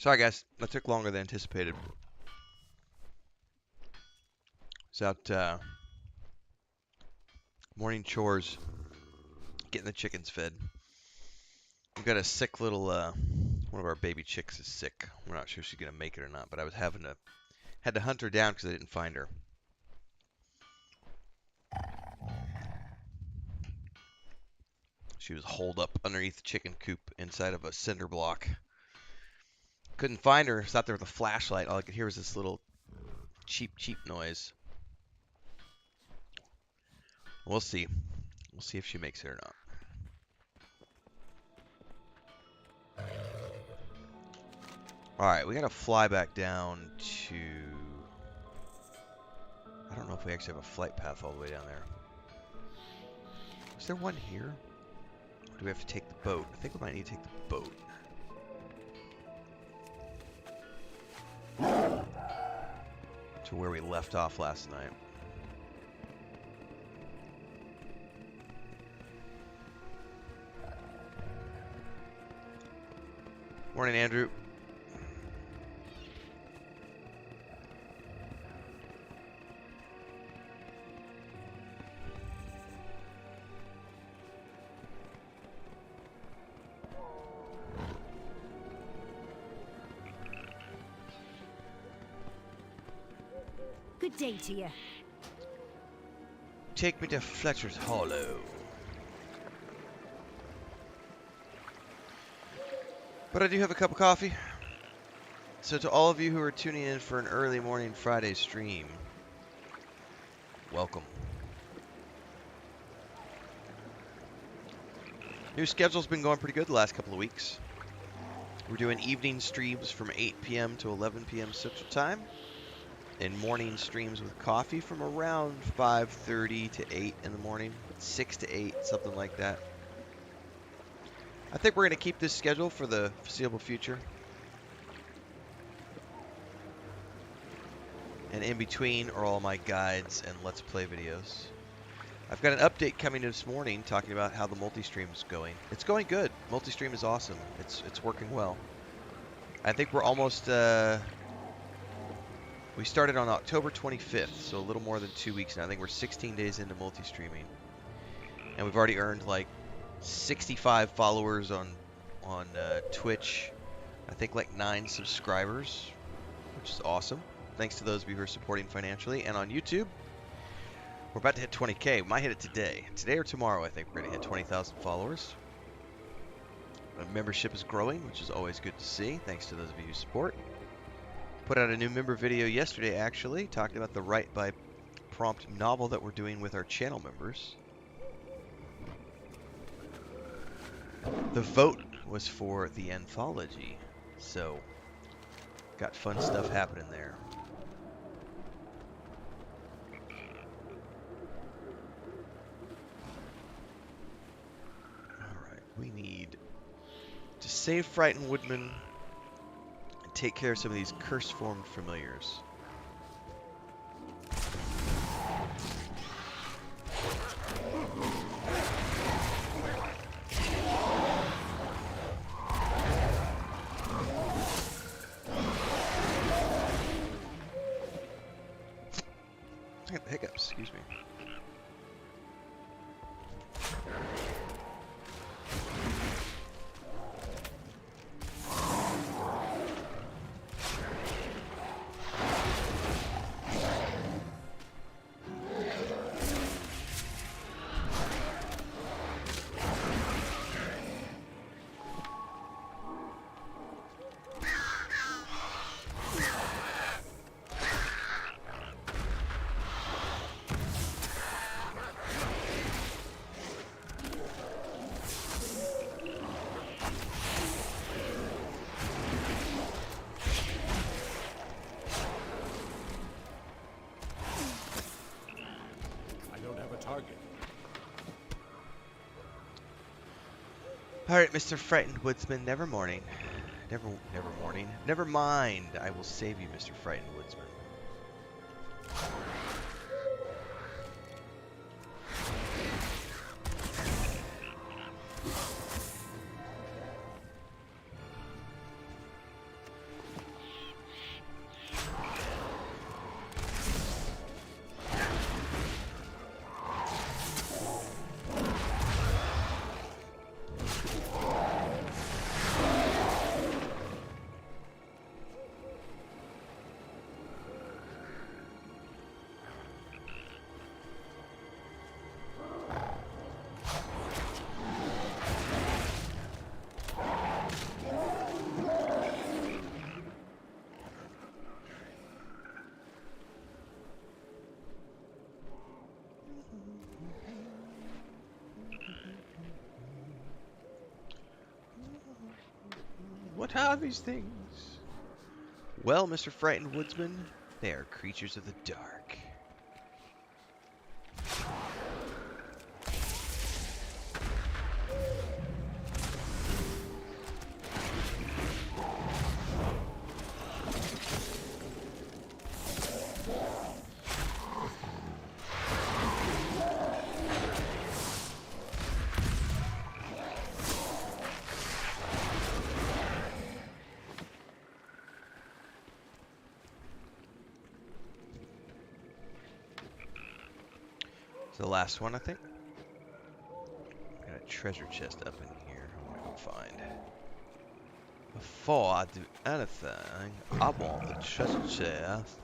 Sorry, guys. That took longer than anticipated. It's out morning chores, getting the chickens fed. We've got a sick little, one of our baby chicks is sick. We're not sure if she's going to make it or not, but I was had to hunt her down because I didn't find her. She was holed up underneath the chicken coop inside of a cinder block. Couldn't find her. Sat there with a flashlight. All I could hear was this little cheep noise. We'll see. We'll see if she makes it or not. Alright, we gotta fly back down to... I don't know if we actually have a flight path all the way down there. Is there one here? Or do we have to take the boat? I think we might need to take the boat. To where we left off last night. Morning, Andrew. Good day to you. Take me to Fletcher's Hollow. But I do have a cup of coffee. So to all of you who are tuning in for an early morning Friday stream, welcome. New schedule's been going pretty good the last couple of weeks. We're doing evening streams from 8 p.m. to 11 p.m. Central Time. And morning streams with coffee from around 5:30 to 8 in the morning. 6 to 8, something like that. I think we're going to keep this schedule for the foreseeable future. And in between are all my guides and Let's Play videos. I've got an update coming this morning talking about how the Multistream is going. It's going good. Multistream is awesome. It's working well. I think we're almost... we started on October 25th, so a little more than 2 weeks now. I think we're 16 days into multi-streaming. And we've already earned like 65 followers on Twitch. I think like 9 subscribers, which is awesome. Thanks to those of you who are supporting financially. And on YouTube, we're about to hit 20K. We might hit it today. Today or tomorrow, I think we're going to hit 20,000 followers. Membership is growing, which is always good to see. Thanks to those of you who support. Put out a new member video yesterday, actually, talking about the Write by Prompt novel that we're doing with our channel members. The vote was for the anthology, so got fun stuff happening there. Alright, we need to save Frightened Woodman and take care of some of these curse-formed familiars. I got the hiccups, excuse me. Alright, Mr. Frightened Woodsman, never morning. Never morning. Never mind. I will save you, Mr. Frightened Woodsman. What are these things? Well, Mr. Frightened Woodsman, they are creatures of the dark. The last one, I think. Got a treasure chest up in here. I want to go find. Before I do anything, I want the treasure chest.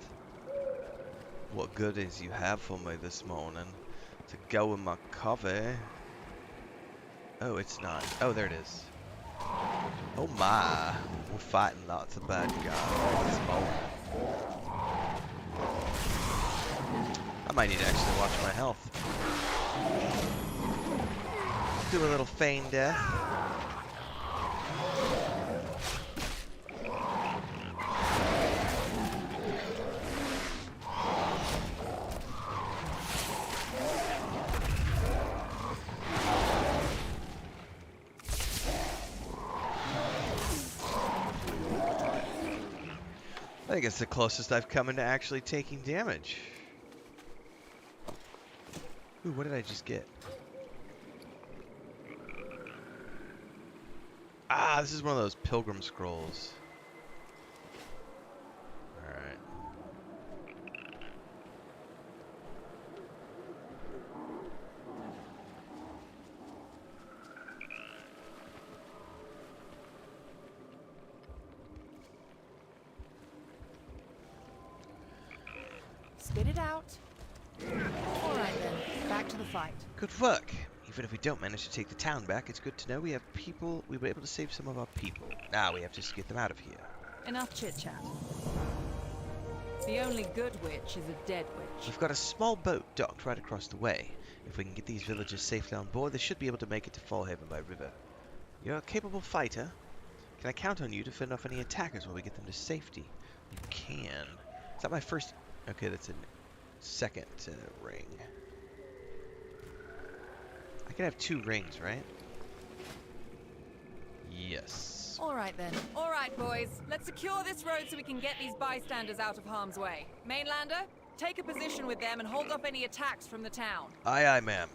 What goodies you have for me this morning to go with my coffee? Oh, it's not. Oh, there it is. Oh my! We're fighting lots of bad guys this morning. I might need to actually watch my health. Do a little feign death. I think it's the closest I've come into actually taking damage. Ooh, what did I just get? Ah, this is one of those pilgrim scrolls. Alright. Spit it out. Alright then, back to the fight. Good work. Even if we don't manage to take the town back, it's good to know we have people. We were able to save some of our people. Now we have to just get them out of here. Enough chit-chat. The only good witch is a dead witch. We've got a small boat docked right across the way. If we can get these villagers safely on board, they should be able to make it to Fallhaven by river. You're a capable fighter. Can I count on you to fend off any attackers while we get them to safety? You can. Is that my first? Okay, that's a second ring. I can have 2 rings, right? Yes. Alright then. Alright boys, let's secure this road so we can get these bystanders out of harm's way. Mainlander, take a position with them and hold off any attacks from the town. Aye, aye, ma'am.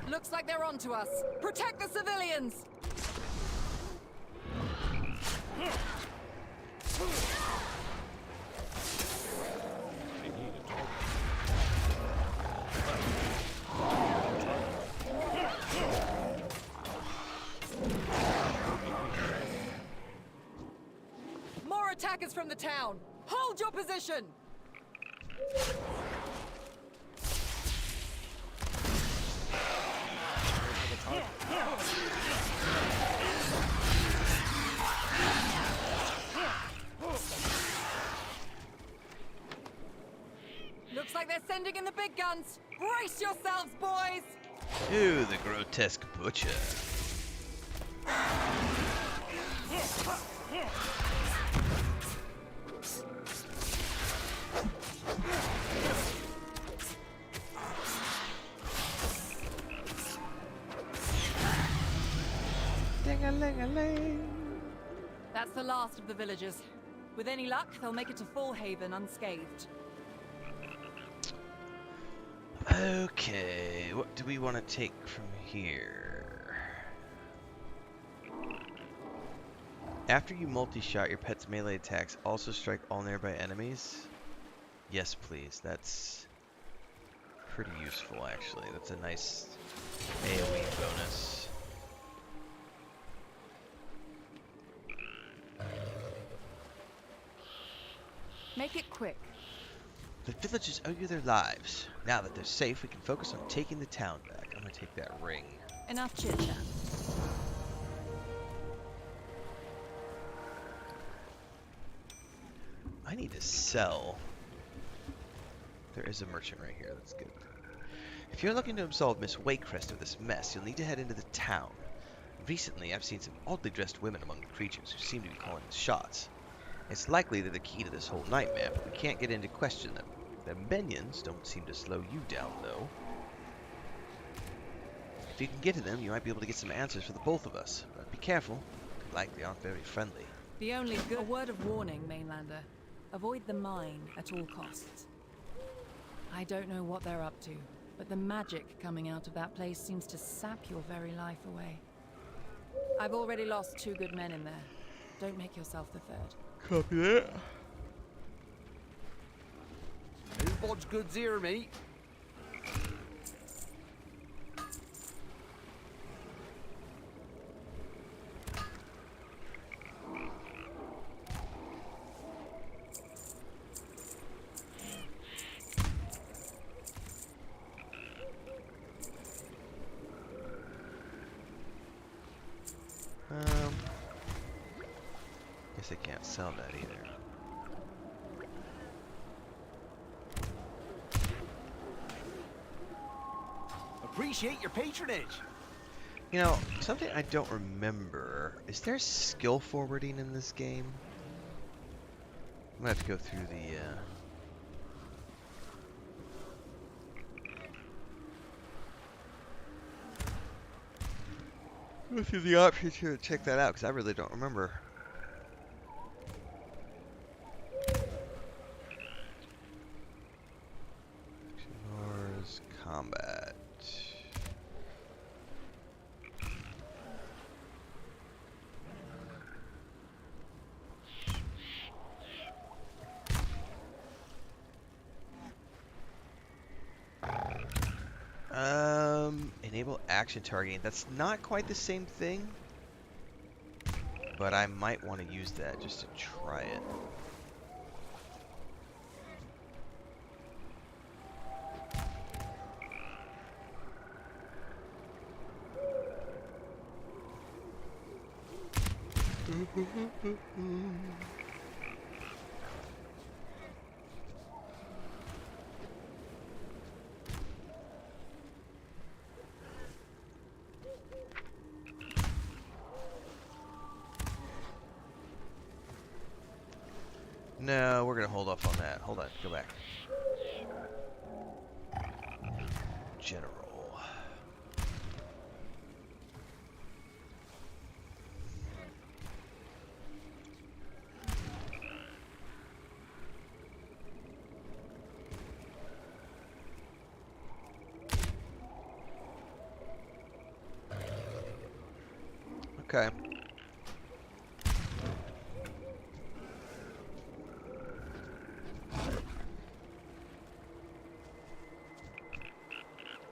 Looks like they're onto us. Protect the civilians! More attackers from the town! Hold your position! Looks like they're sending in the big guns. Brace yourselves, boys! Ooh, the grotesque butcher. Ding-a-ling-a-ling. That's the last of the villagers. With any luck, they'll make it to Fallhaven unscathed. Okay, what do we want to take from here? After you multi-shot, your pet's melee attacks also strike all nearby enemies? Yes, please. That's pretty useful, actually. That's a nice AoE bonus. Make it quick. The villagers owe you their lives. Now that they're safe, we can focus on taking the town back. I'm gonna take that ring. Enough chit-chat. I need to sell. There is a merchant right here. That's good. If you're looking to absolve Miss Waycrest of this mess, you'll need to head into the town. Recently, I've seen some oddly dressed women among the creatures who seem to be calling the shots. It's likely they're the key to this whole nightmare, but we can't get in to question them. Their minions don't seem to slow you down, though. If you can get to them, you might be able to get some answers for the both of us. But be careful. They likely aren't very friendly. The only good... A word of warning, Mainlander. Avoid the mine at all costs. I don't know what they're up to, but the magic coming out of that place seems to sap your very life away. I've already lost 2 good men in there. Don't make yourself the third. Copy that. Who bodge goods here, mate? Guess I can't sell that either. Appreciate your patronage. You know, something I don't remember. Is there skill forwarding in this game? I'm gonna have to go through the options here to check that out, because I really don't remember. Wars, combat. Enable action targeting. That's not quite the same thing, but I might want to use that just to try it. No, we're gonna hold off on that. Hold on, go back. General. Okay.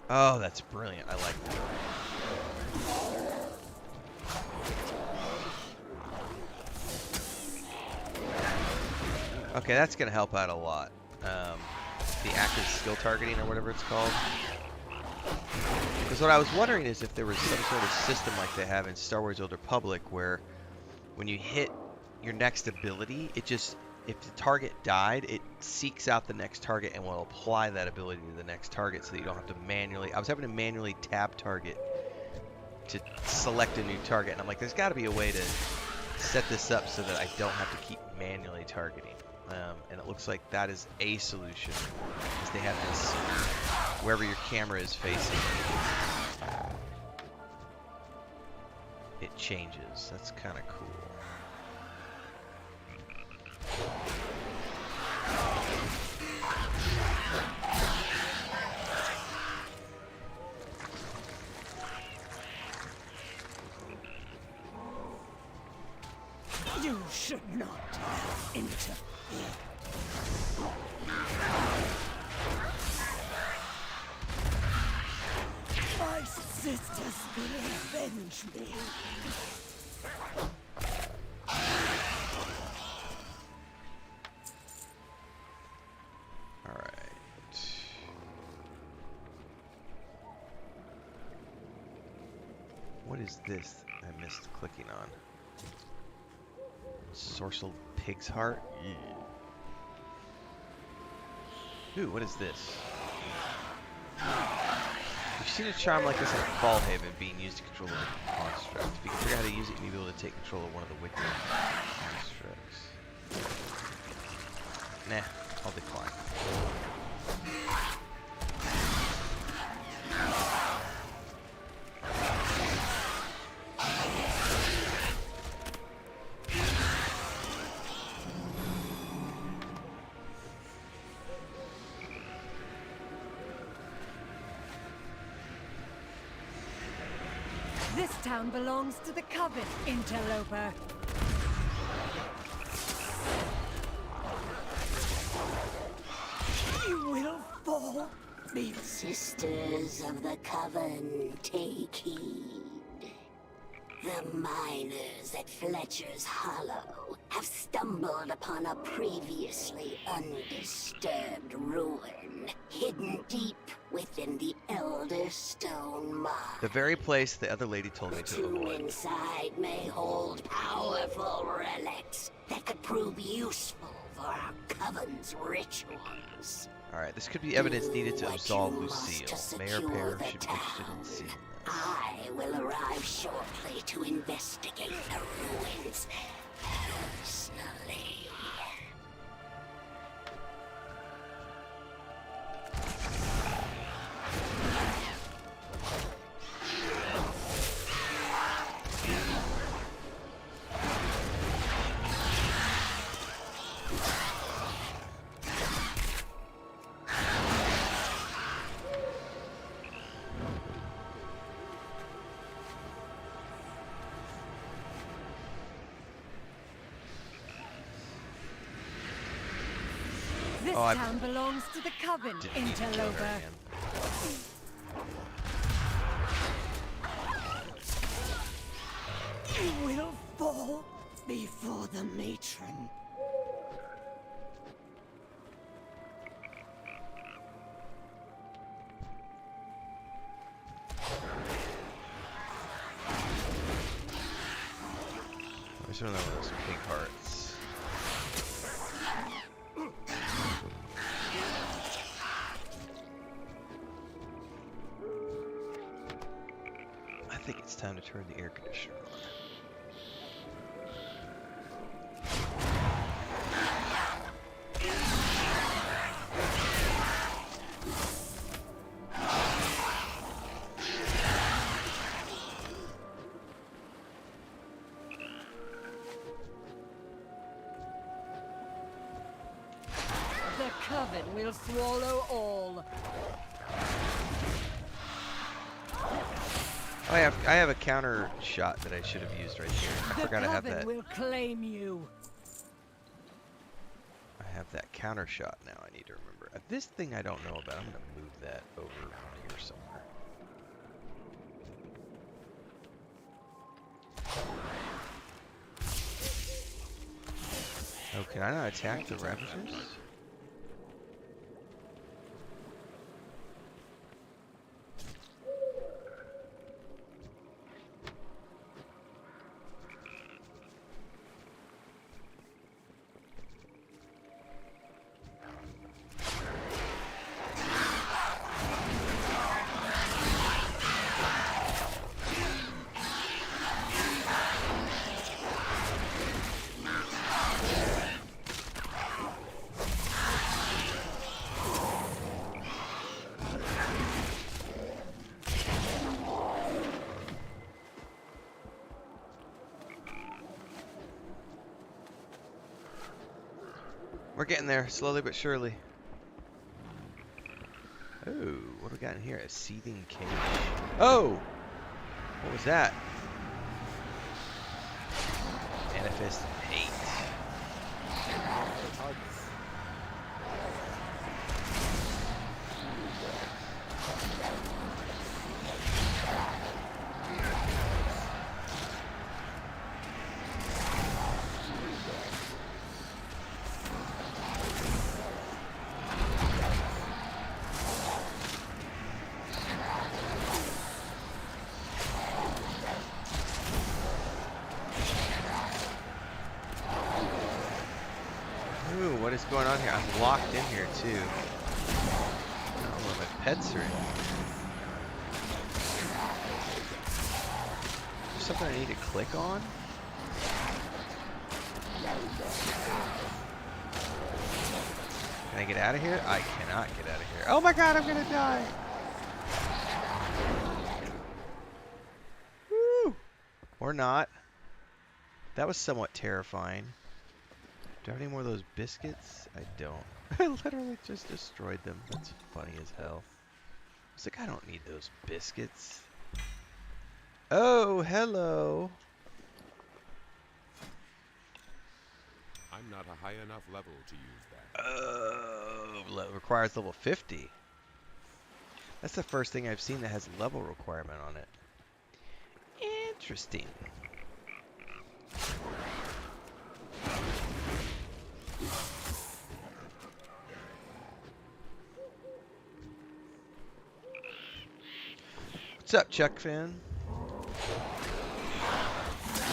Oh, that's brilliant. I like that. Okay, that's going to help out a lot. The active skill targeting or whatever it's called. Because what I was wondering is if there was some sort of system like they have in Star Wars Old Republic where when you hit your next ability, it just... If the target died, it seeks out the next target and will apply that ability to the next target so that you don't have to manually... I was having to manually tab target to select a new target. And I'm like, there's got to be a way to set this up so that I don't have to keep manually targeting. And it looks like that is a solution. Is they have this wherever your camera is facing. It changes. That's kind of cool. You should not interfere. My sisters will avenge me. What is this I missed clicking on? Sorcel Pig's Heart? Ooh, what is this? You've seen a charm like this in Fallhaven being used to control a wicked construct. If you can figure out how to use it, you'll be able to take control of one of the wicked constructs. Nah, I'll decline. This town belongs to the Coven, interloper. You will fall. Be sisters of the Coven, take heed. The miners at Fletcher's Hollow have stumbled upon a previously undisturbed ruin, hidden deep within the Elder Stone Mark. The very place the other lady told me to Tomb avoid. inside may hold powerful relics that could prove useful for our Coven's rituals. Alright, this could be evidence needed to What absolve you must Lucille. to Mayor secure Pear the should be interested in seeing this. I will arrive shortly to investigate the ruins personally. This Oh, I town belongs to the Coven, didn't need to kill her interloper. again. You will fall before the matron. There's one of those pink hearts. I think it's time to turn the air conditioner on. The Coven will swallow all. Oh, I have a counter shot that I should have used right here. I forgot I have The that. Coven will claim you. I have that counter shot now. I need to remember. This thing I don't know about. I'm gonna move that over here somewhere. Oh, can I not attack the Ravagers? We're getting there, slowly but surely. Oh, what do we got in here? A seething cage. Oh! What was that? Manifest hate. Ooh, what is going on here? I'm locked in here too. I don't know where my pets are in. something I need to click on? Can I get out of here? I cannot get out of here. Oh my god, I'm gonna die! Woo! Or not. That was somewhat terrifying. Do I have any more of those biscuits? I don't. I literally just destroyed them. That's funny as hell. I was like, I don't need those biscuits. Oh, hello. I'm not a high enough level to use that. Oh, requires level 50. That's the first thing I've seen that has a level requirement on it. Interesting. What's up, Chuck Fan?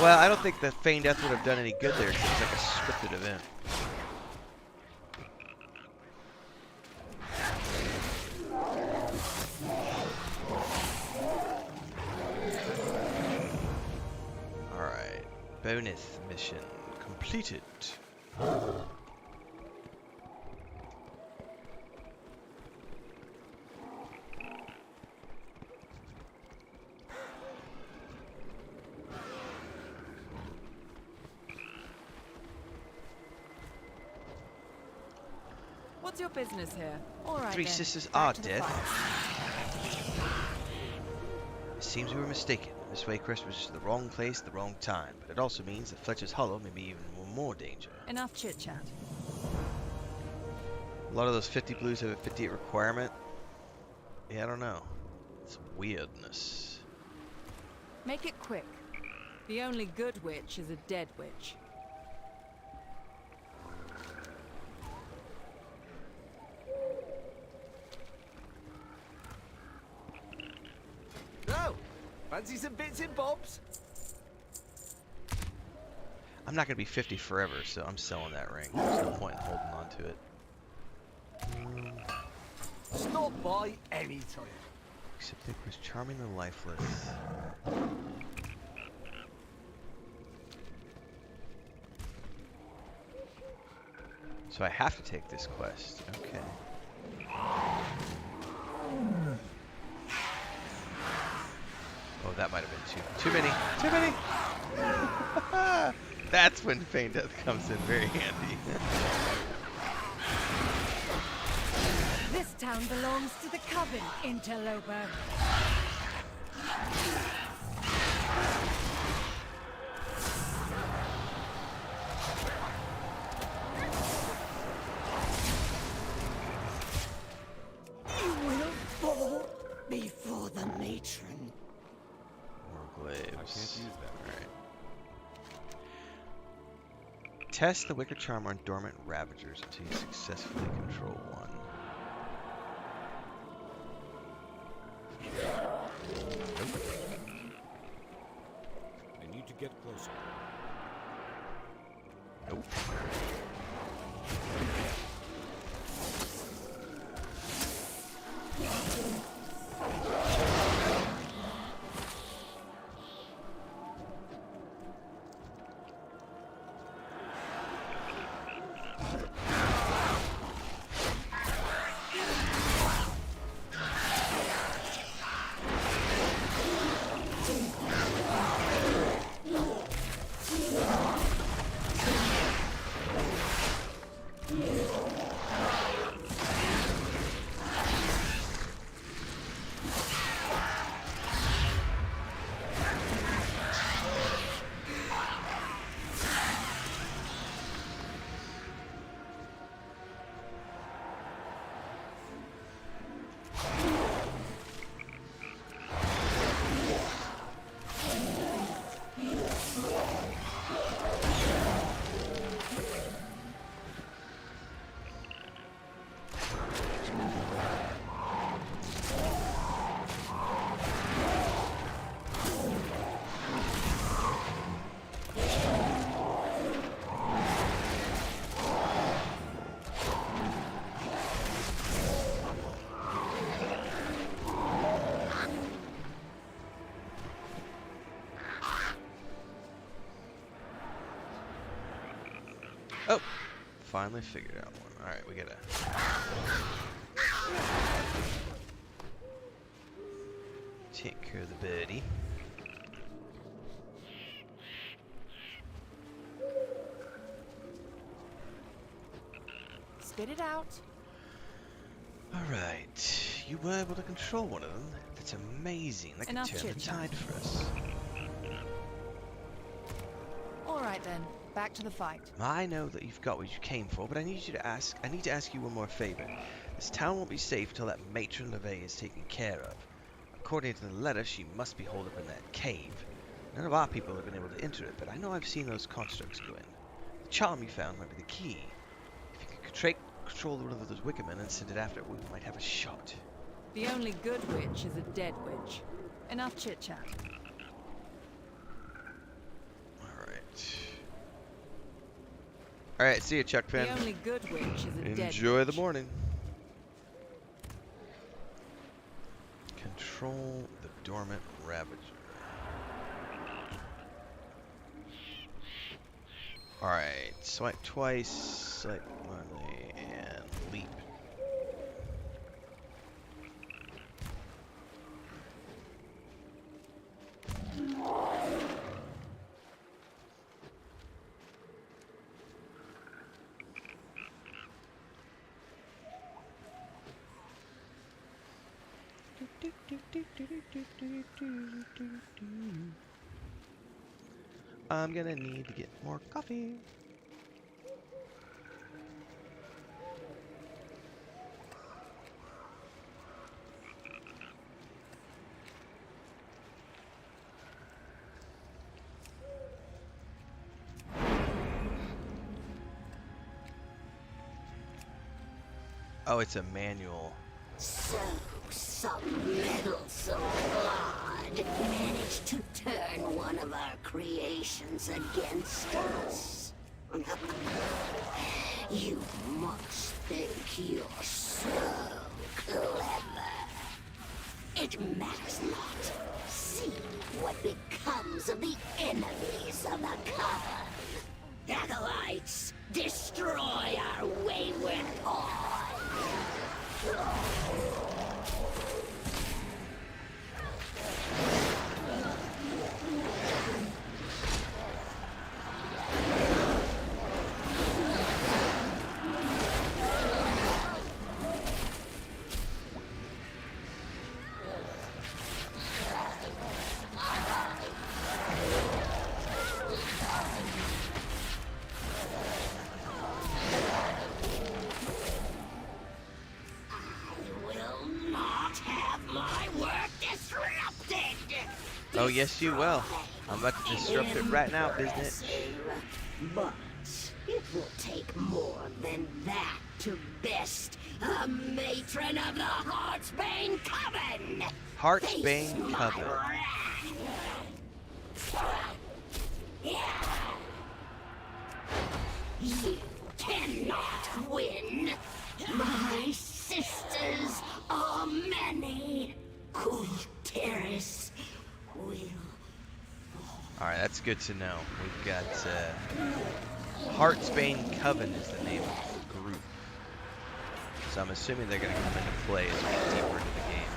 Well, I don't think the Feigned Death would have done any good there because it's like a scripted event. Alright. Bonus mission completed. What's your business here? All right, Three then. sisters Back are to the dead. fight. It seems we were mistaken. This way Chris was just the wrong place at the wrong time, but it also means that Fletcher's Hollow may be even more danger. Enough chit-chat. A lot of those 50 blues have a 58 requirement. Yeah, I don't know. It's weirdness. Make it quick. The only good witch is a dead witch. No! Fancy some bits and bobs? I'm not going to be 50 forever, so I'm selling that ring. There's no point in holding on to it. Stop by any time. Except it was charming the lifeless. So I have to take this quest. Okay. Oh, that might have been too many. Too many! That's when Feigned Death comes in very handy. This town belongs to the Coven, interloper. You will fall before the matron. More glaives. I can't use that. Alright. Test the Wicked Charm on dormant Ravagers until you successfully control one. I need to get closer. Nope. Oh, finally figured out one. Alright, we gotta... take care of the birdie. Spit it out. Alright, you were able to control one of them. That's amazing. That could Enough turn the chit-chat. tide for us. All right then, back to the fight. I know that you've got what you came for, but I need to ask you one more favor. This town won't be safe until that matron LeVay is taken care of. According to the letter, she must be holed up in that cave. None of our people have been able to enter it, but I know I've seen those constructs go in. The charm you found might be the key. If you could control one of those wickermen and send it after, we might have a shot. The only good witch is a dead witch. Enough chit-chat. Alright, see you, Chuck Finn. The only good witch is a dead Enjoy witch. the morning. Control the dormant ravager. Alright, swipe twice, select money, and leap. I'm gonna need to get more coffee. Oh, it's a manual. So, some meddlesome blood managed to turn one of our creations against us. You must think you're so clever. It matters not. See what becomes of the enemies of the Coven. Acolytes, destroy our wayward pawn. Oh, yes, you will. I'm about to disrupt it right now, business. But it will take more than that to best a matron of the Heartsbane Coven. Heartsbane Coven. You cannot win. My sisters are many. Kulteris will. Alright, that's good to know. We've got Heartsbane Coven is the name of the group. So I'm assuming they're going to come into play as we get deeper into the game.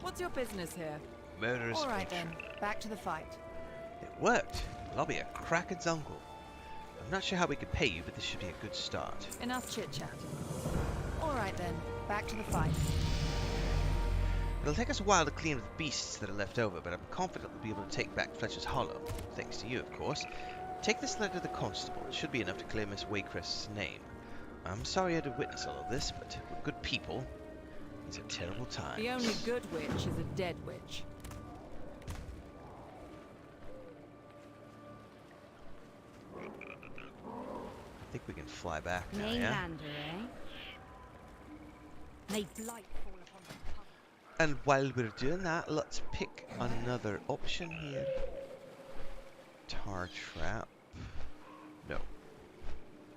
What's your business here? Murderous All right patron. then, back to the fight. It worked. Well, I'll be a Kraken's uncle. I'm not sure how we could pay you, but this should be a good start. Enough chit-chat. All right then, back to the fight. It'll take us a while to clean up the beasts that are left over, but I'm confident we'll be able to take back Fletcher's Hollow. Thanks to you, of course. Take this letter to the constable. It should be enough to clear Miss Waycrest's name. I'm sorry I had to witness all of this, but we're good people. These are terrible times. The only good witch is a dead witch. I think we can fly back now, yeah? Mainlander, eh? May blight fall upon the coven. And while we're doing that, let's pick another option here. Tar trap. No.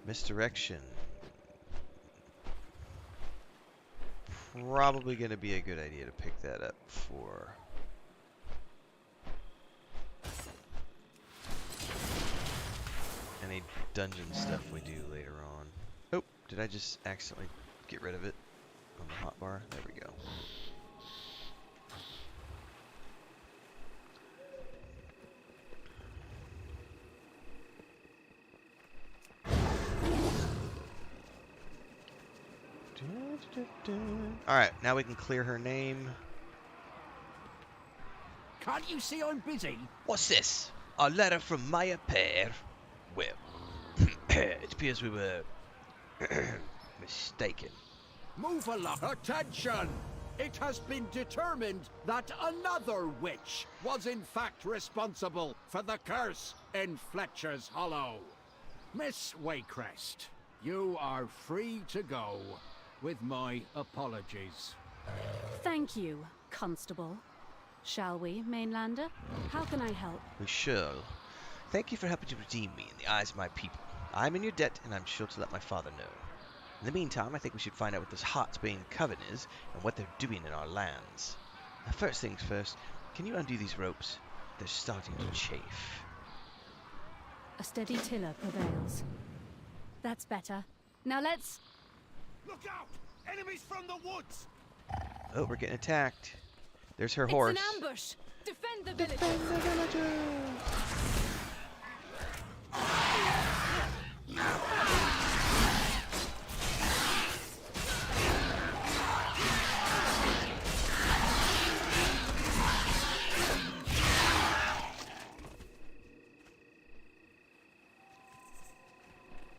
Misdirection. Probably going to be a good idea to pick that up for any dungeon stuff we do later on. Oh, did I just accidentally get rid of it on the hotbar? There we go. Alright, now we can clear her name. Can't you see I'm busy? What's this? A letter from Maya Pear? Well, it appears we were mistaken. Move along. Attention! It has been determined that another witch was in fact responsible for the curse in Fletcher's Hollow. Miss Waycrest, you are free to go, with my apologies. Thank you, Constable. Shall we, Mainlander? How can I help? We shall. Thank you for helping to redeem me in the eyes of my people. I'm in your debt, and I'm sure to let my father know. In the meantime, I think we should find out what this Heartsbane Coven is, and what they're doing in our lands. Now, first things first, can you undo these ropes? They're starting to chafe. A steady tiller prevails. That's better. Now let's... Look out! Enemies from the woods! Oh, we're getting attacked. There's her horse. It's an ambush! Defend the village!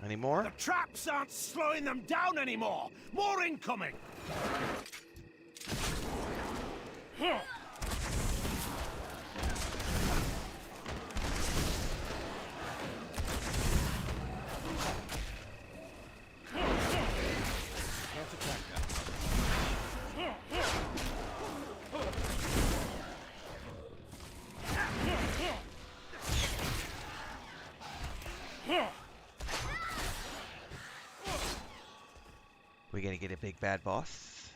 Any more? The traps aren't slowing them down anymore! More incoming! We're gonna get a big bad boss.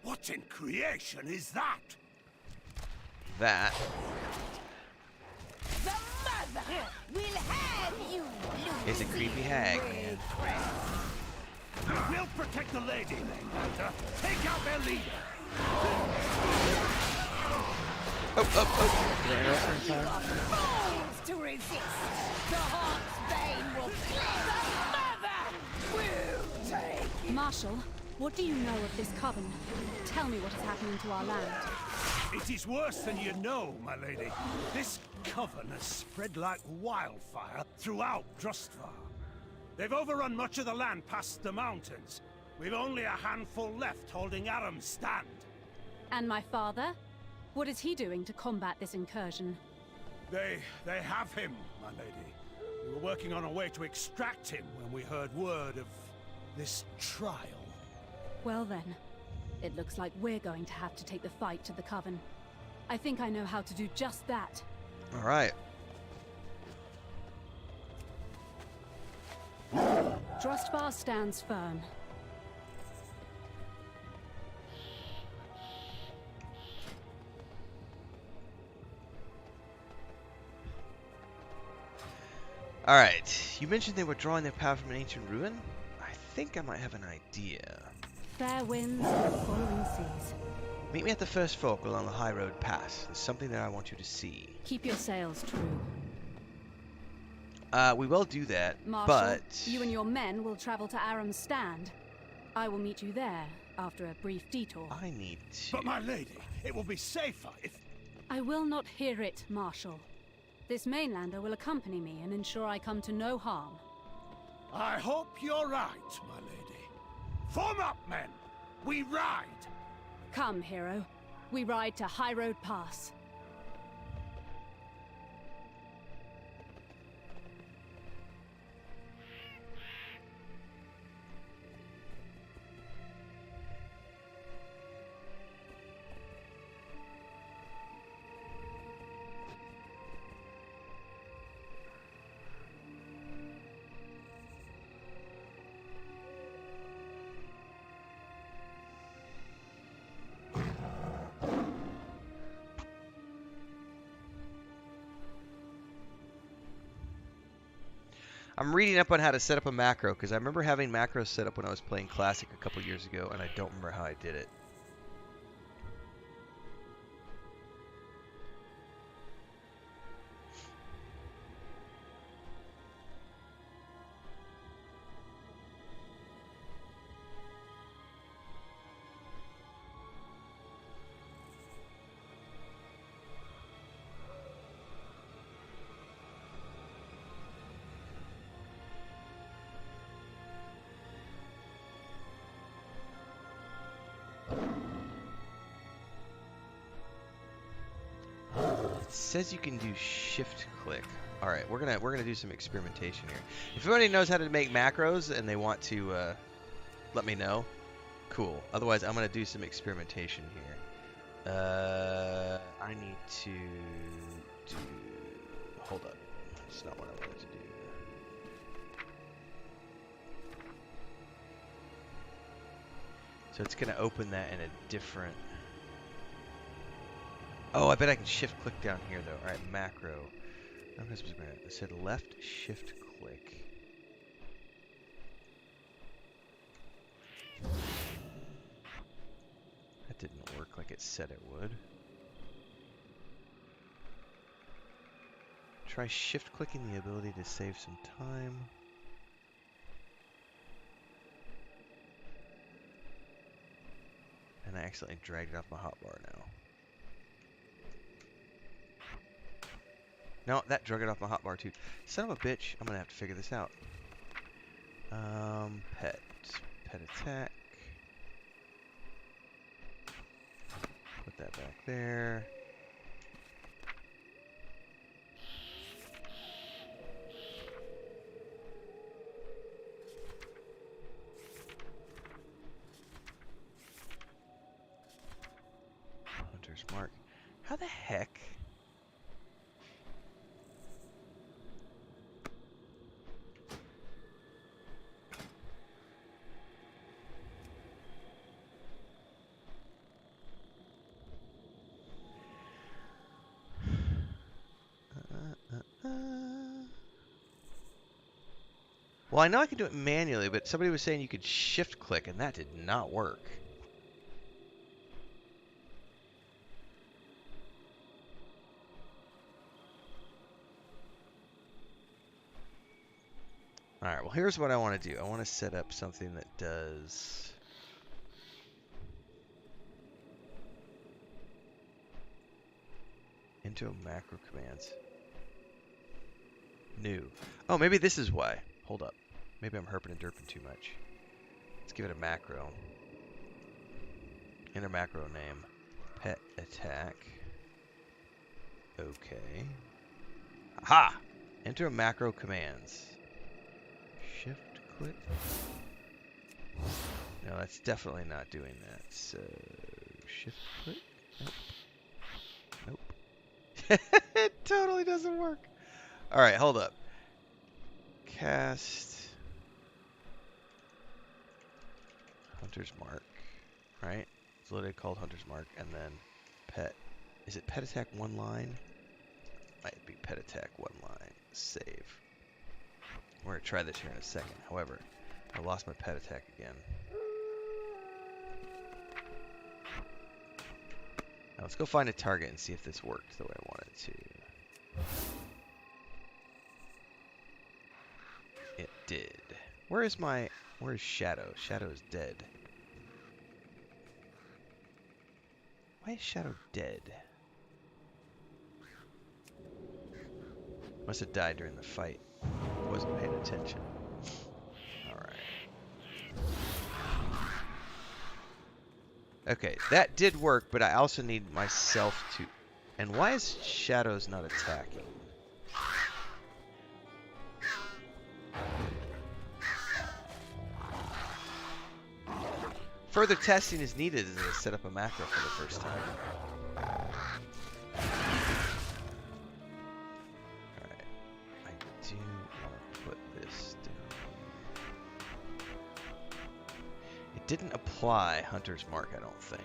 What in creation is that? That. The mother will have you, Is a creepy hag, man. We'll protect the lady, Mainlander. Take out their leader. Oh. Did I interrupt her in time? fools to resist. The Heartsbane will the mother will take. Marshal, what do you know of this coven? Tell me what is happening to our land. It is worse than you know, my lady. This coven has spread like wildfire throughout Drustvar. They've overrun much of the land past the mountains. We've only a handful left holding Aram's stand. And my father? What is he doing to combat this incursion? They have him, my lady. We were working on a way to extract him when we heard word of this trial. Well then, it looks like we're going to have to take the fight to the coven. I think I know how to do just that. All right. Drustvar stands firm. All right. You mentioned they were drawing their power from an ancient ruin. I think I might have an idea. Fair winds and following seas. Meet me at the first fork along the high road pass. There's something that I want you to see. Keep your sails true. We will do that, Marshal, but you and your men will travel to Aram's stand. I will meet you there after a brief detour. I need to. But my lady, it will be safer if... I will not hear it, Marshal. This mainlander will accompany me and ensure I come to no harm. I hope you're right, my lady. Form up, men! We ride! Come, hero. We ride to High Road Pass. I'm reading up on how to set up a macro, because I remember having macros set up when I was playing Classic a couple years ago, and I don't remember how I did it. It says you can do shift click. All right, we're gonna do some experimentation here. If anybody knows how to make macros and they want to let me know, cool. Otherwise, I'm gonna do some experimentation here. I need to do. Hold up, that's not what I wanted to do. So it's gonna open that in a different. Oh, I bet I can shift click down here though. All right, macro. I said left shift click. That didn't work like it said it would. Try shift clicking the ability to save some time. And I accidentally dragged it off my hotbar now. No, that drug it off my hotbar too. Son of a bitch, I'm gonna have to figure this out. Pet attack. Put that back there. Hunter's Mark. How the heck? Well, I know I can do it manually, but somebody was saying you could shift click, and that did not work. Alright, well here's what I want to do. I want to set up something that does... into macro commands. New. Oh, maybe this is why. Hold up. Maybe I'm herping and derping too much. Let's give it a macro. Enter macro name. Pet attack. Okay. Aha! Enter macro commands. Shift click. No, that's definitely not doing that. So, shift click. Nope. Nope. It totally doesn't work. Alright, hold up. Cast Hunter's Mark, right? It's literally called Hunter's Mark, and then pet. Is it pet attack one line? Might be pet attack one line. Save. We're gonna try this here in a second. However, I lost my pet attack again. Now let's go find a target and see if this worked the way I want it to. did. Where's Shadow? Shadow is dead. Why is Shadow dead? Must have died during the fight. Wasn't paying attention. Alright. Okay, that did work, but I also need myself to... And why is Shadow's not attacking? Further testing is needed as I set up a macro for the first time. Alright. I do want to put this down. It didn't apply Hunter's Mark, I don't think.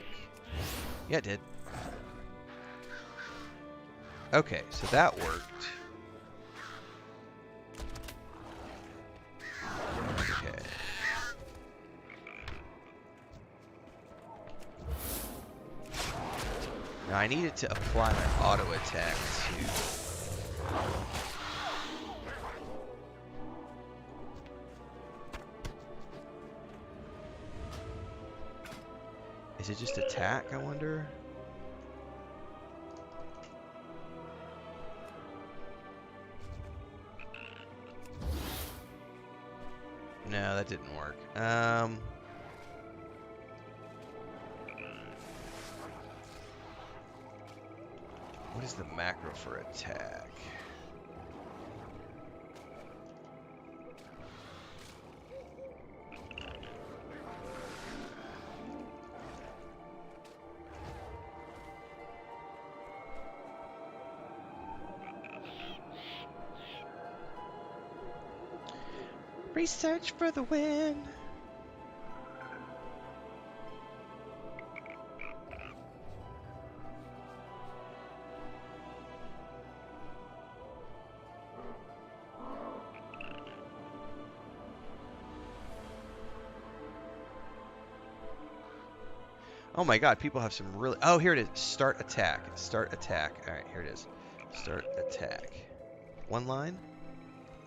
Yeah, it did. Okay, so that worked. Okay. Now I needed to apply my auto attack too. Is it just attack, I wonder? No, that didn't work. What is the macro for attack? Research for the win. Oh my god, people have some really... Oh, here it is. Start attack. Start attack. Alright, here it is. Start attack. One line.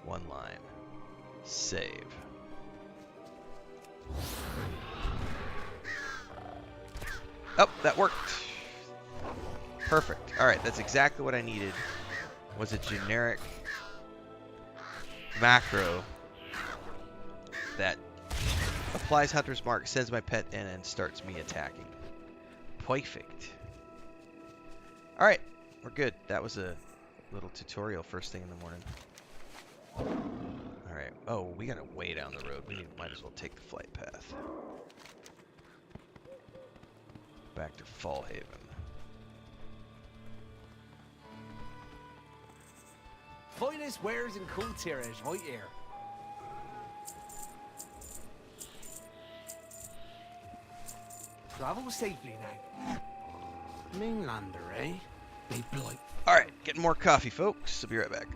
One line. Save. Oh, that worked. Perfect. Alright, that's exactly what I needed. Was a generic macro that applies Hunter's Mark, sends my pet in, and starts me attacking. Perfect. Alright, we're good. That was a little tutorial first thing in the morning. Alright. Oh, we gotta way down the road. We might as well take the flight path. Back to Fallhaven. Finest wares and cool tirage right here. Travel safely now. Mainlander, eh? They blight. Alright, getting more coffee, folks. I'll be right back.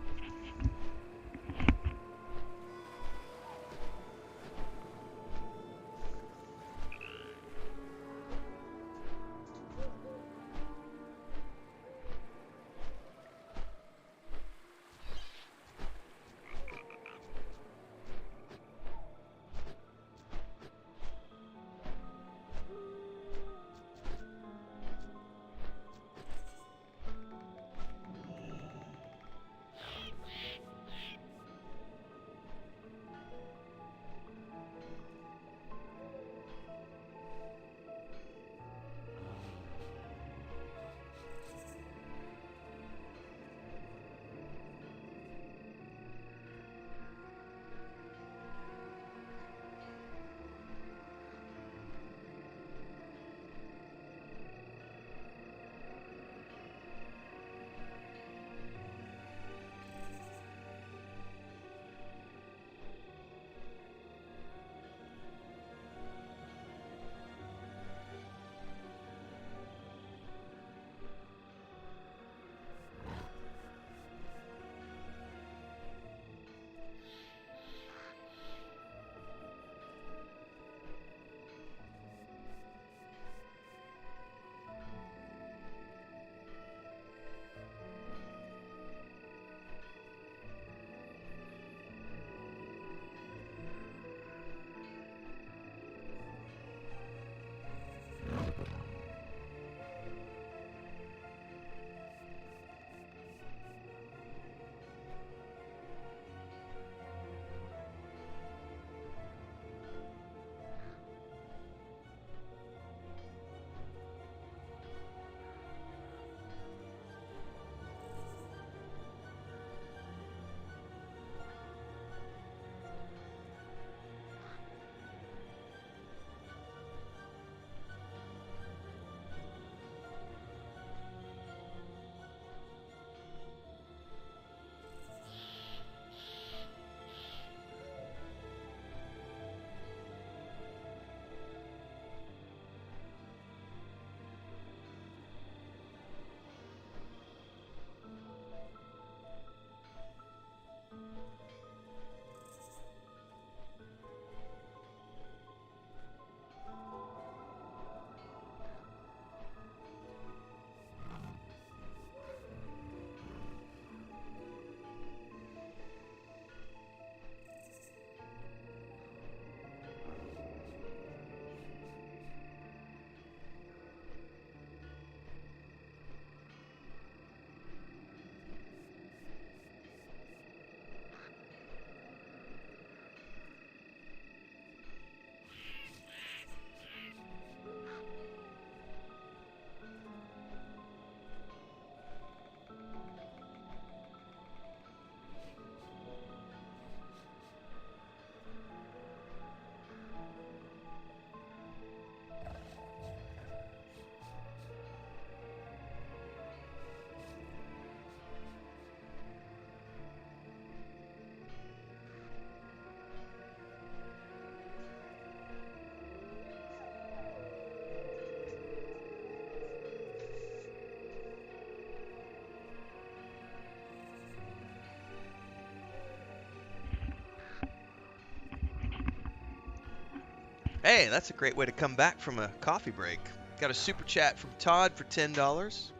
Hey, that's a great way to come back from a coffee break. Got a super chat from Todd for $10.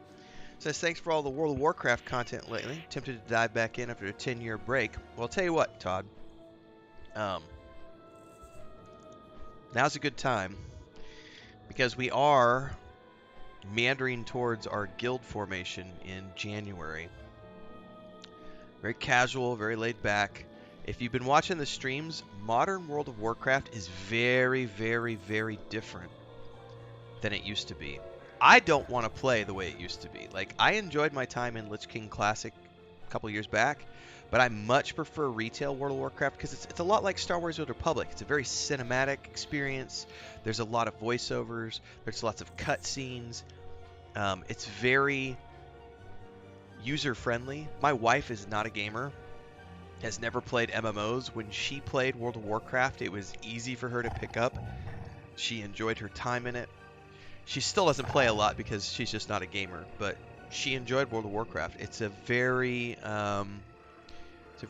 Says, thanks for all the World of Warcraft content lately. Tempted to dive back in after a 10-year break. Well, I'll tell you what, Todd. Now's a good time because we are meandering towards our guild formation in January. Very casual, very laid back. If you've been watching the streams, modern World of Warcraft is very, very, very different than it used to be. I don't want to play the way it used to be. Like, I enjoyed my time in Lich King Classic a couple years back, but I much prefer retail World of Warcraft because it's a lot like Star Wars: Old Republic. It's a very cinematic experience. There's a lot of voiceovers. There's lots of cutscenes. It's very user-friendly. My wife is not a gamer, has never played MMOs. When she played World of Warcraft, it was easy for her to pick up. She enjoyed her time in it. She still doesn't play a lot because she's just not a gamer, but she enjoyed World of Warcraft. It's a very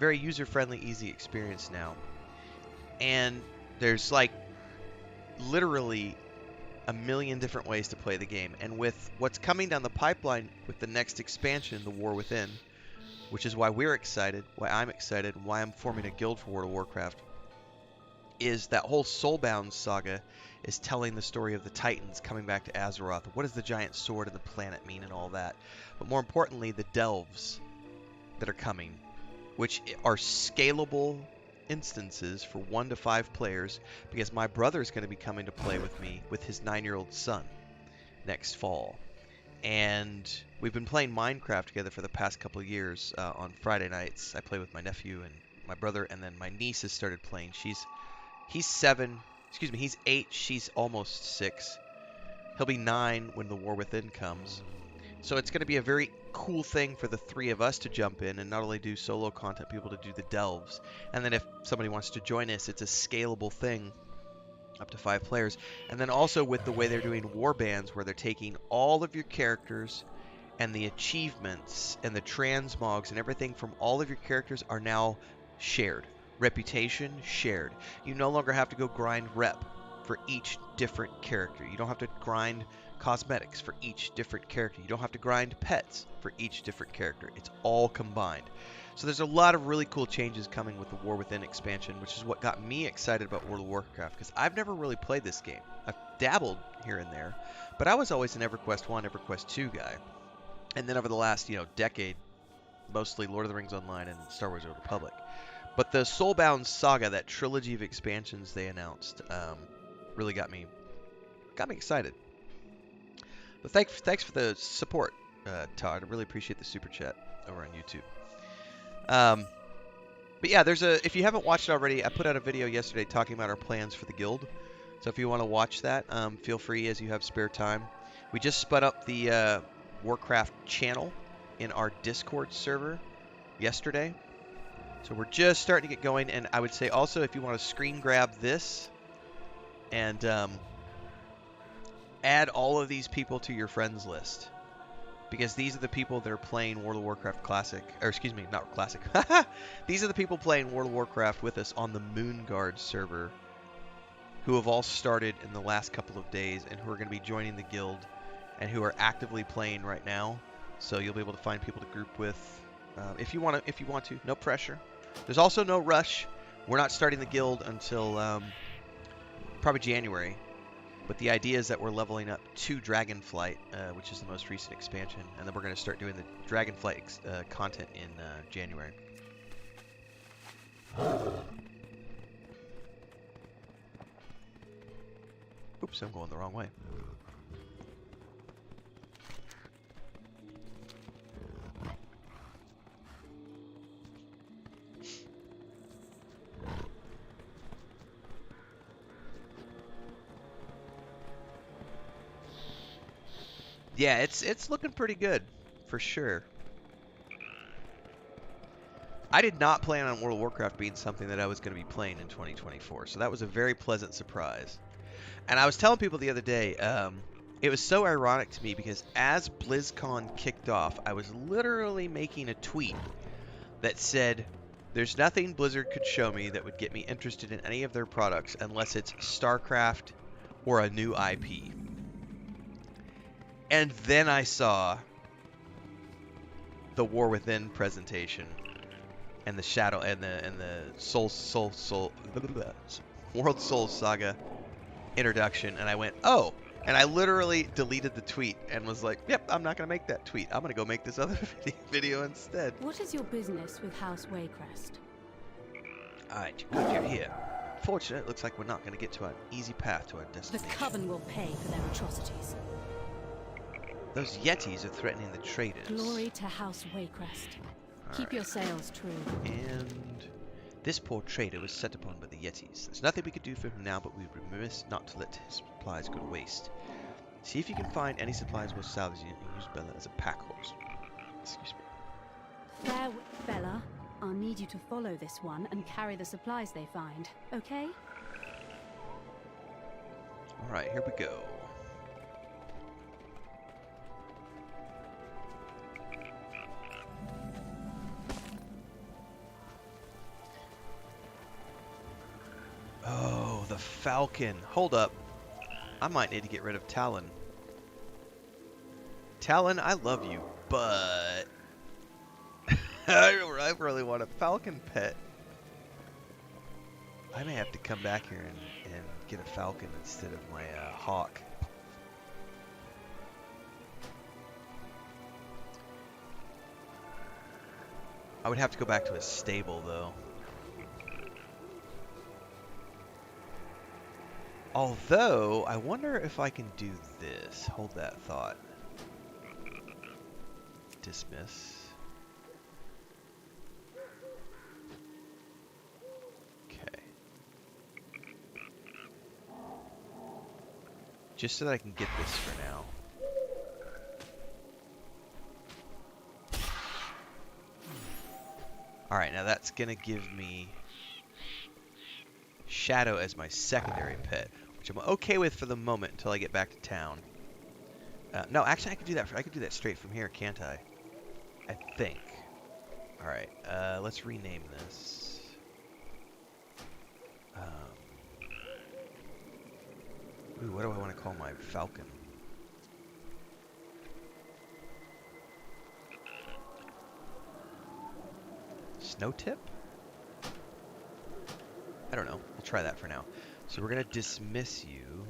user-friendly, easy experience now. And there's like literally a million different ways to play the game. And with what's coming down the pipeline with the next expansion, The War Within, which is why we're excited, why I'm excited, and why I'm forming a guild for World of Warcraft, is that whole Soulbound saga is telling the story of the Titans coming back to Azeroth. What does the giant sword and the planet mean and all that? But more importantly, the delves that are coming, which are scalable instances for 1 to 5 players, because my brother's going to be coming to play with me with his 9-year-old son next fall. And we've been playing Minecraft together for the past couple of years on Friday nights. I play with my nephew and my brother, and then my niece has started playing. He's 7, excuse me, he's 8, she's almost 6. He'll be 9 when The War Within comes. So it's going to be a very cool thing for the 3 of us to jump in and not only do solo content, people to do the delves. And then if somebody wants to join us, it's a scalable thing up to 5 players. And then also with the way they're doing war bands, where they're taking all of your characters and the achievements and the transmogs and everything from all of your characters are now shared. Reputation shared. You no longer have to go grind rep for each different character. You don't have to grind cosmetics for each different character. You don't have to grind pets for each different character. It's all combined. So there's a lot of really cool changes coming with the War Within expansion, which is what got me excited about World of Warcraft, because I've never really played this game. I've dabbled here and there, but I was always an EverQuest 1, EverQuest 2 guy. And then over the last, decade, mostly Lord of the Rings Online and Star Wars: Old Republic. But the Soulbound saga, that trilogy of expansions they announced, really got me excited. But thanks for the support, Todd. I really appreciate the super chat over on YouTube. But yeah, if you haven't watched it already, I put out a video yesterday talking about our plans for the guild. So if you want to watch that, feel free as you have spare time. We just spun up the Warcraft channel in our Discord server yesterday. So we're just starting to get going, and I would say also if you want to screen grab this and add all of these people to your friends list, because these are the people that are playing World of Warcraft Classic, or excuse me, not Classic. These are the people playing World of Warcraft with us on the Moonguard server, who have all started in the last couple of days and who are going to be joining the guild and who are actively playing right now. So you'll be able to find people to group with if you want to. No pressure. There's also no rush. We're not starting the guild until probably January. But the idea is that we're leveling up to Dragonflight, which is the most recent expansion, and then we're going to start doing the Dragonflight content in January. Oops, I'm going the wrong way. Yeah, it's looking pretty good, for sure. I did not plan on World of Warcraft being something that I was going to be playing in 2024, so that was a very pleasant surprise. And I was telling people the other day, it was so ironic to me because as BlizzCon kicked off, I was literally making a tweet that said, There's nothing Blizzard could show me that would get me interested in any of their products unless it's StarCraft or a new IP. And then I saw the War Within presentation and the Shadow and the World Soul Saga introduction, and I went, oh. And I literally deleted the tweet and was like, yep, I'm not going to make that tweet. I'm going to go make this other video instead. What is your business with House Waycrest? Alright, good, you're here. Fortunately, it looks like we're not going to get to an easy path to our The destination. Coven will pay for their atrocities. Those Yetis are threatening the traders. Glory to House Waycrest. Keep your sails true. And this poor trader was set upon by the Yetis. There's nothing we could do for him now, but we would be remiss not to let his supplies go to waste. See if you can find any supplies worth salvaging and use Bella as a pack horse. Excuse me. Bella, I'll need you to follow this one and carry the supplies they find, okay? Alright, here we go. Oh, the Falcon. Hold up. I might need to get rid of Talon. Talon, I love you, but I really want a Falcon pet. I may have to come back here and get a Falcon instead of my Hawk. I would have to go back to a stable, though. Although, I wonder if I can do this. Hold that thought. Dismiss. Okay. Just so that I can get this for now. Alright, now that's gonna give me Shadow as my secondary pet, which I'm okay with for the moment until I get back to town. No, actually I could do that. I could do that straight from here, can't I? I think. All right, let's rename this. Ooh, what do I want to call my Falcon? Snowtip? I don't know. We'll try that for now. So we're going to dismiss you.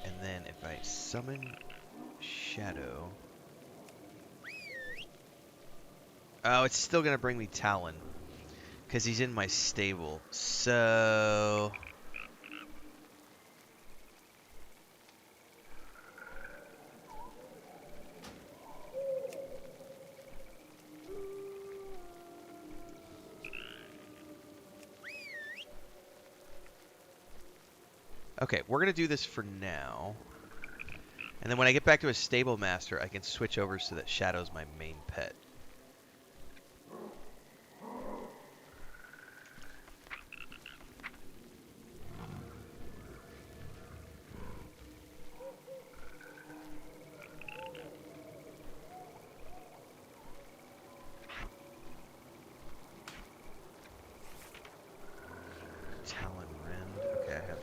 And then if I summon Shadow... Oh, it's still going to bring me Talon. Because he's in my stable. So... Okay, we're going to do this for now. And then when I get back to a stable master, I can switch over so that Shadow's my main pet.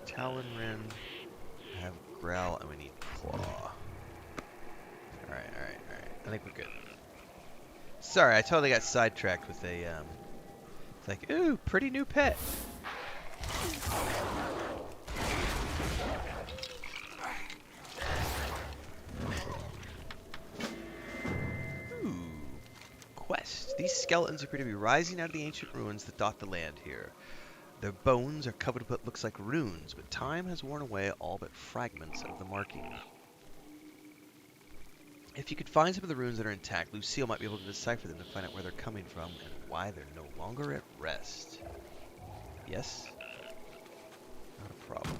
Talon Wren, I have Growl, and we need Claw. Alright. I think we're good. Sorry, I totally got sidetracked with a, it's like, ooh, pretty new pet. Ooh. Quest. These skeletons appear to be rising out of the ancient ruins that dot the land here. Their bones are covered with what looks like runes, but time has worn away all but fragments of the marking. If you could find some of the runes that are intact, Lucille might be able to decipher them to find out where they're coming from and why they're no longer at rest. Yes? Not a problem.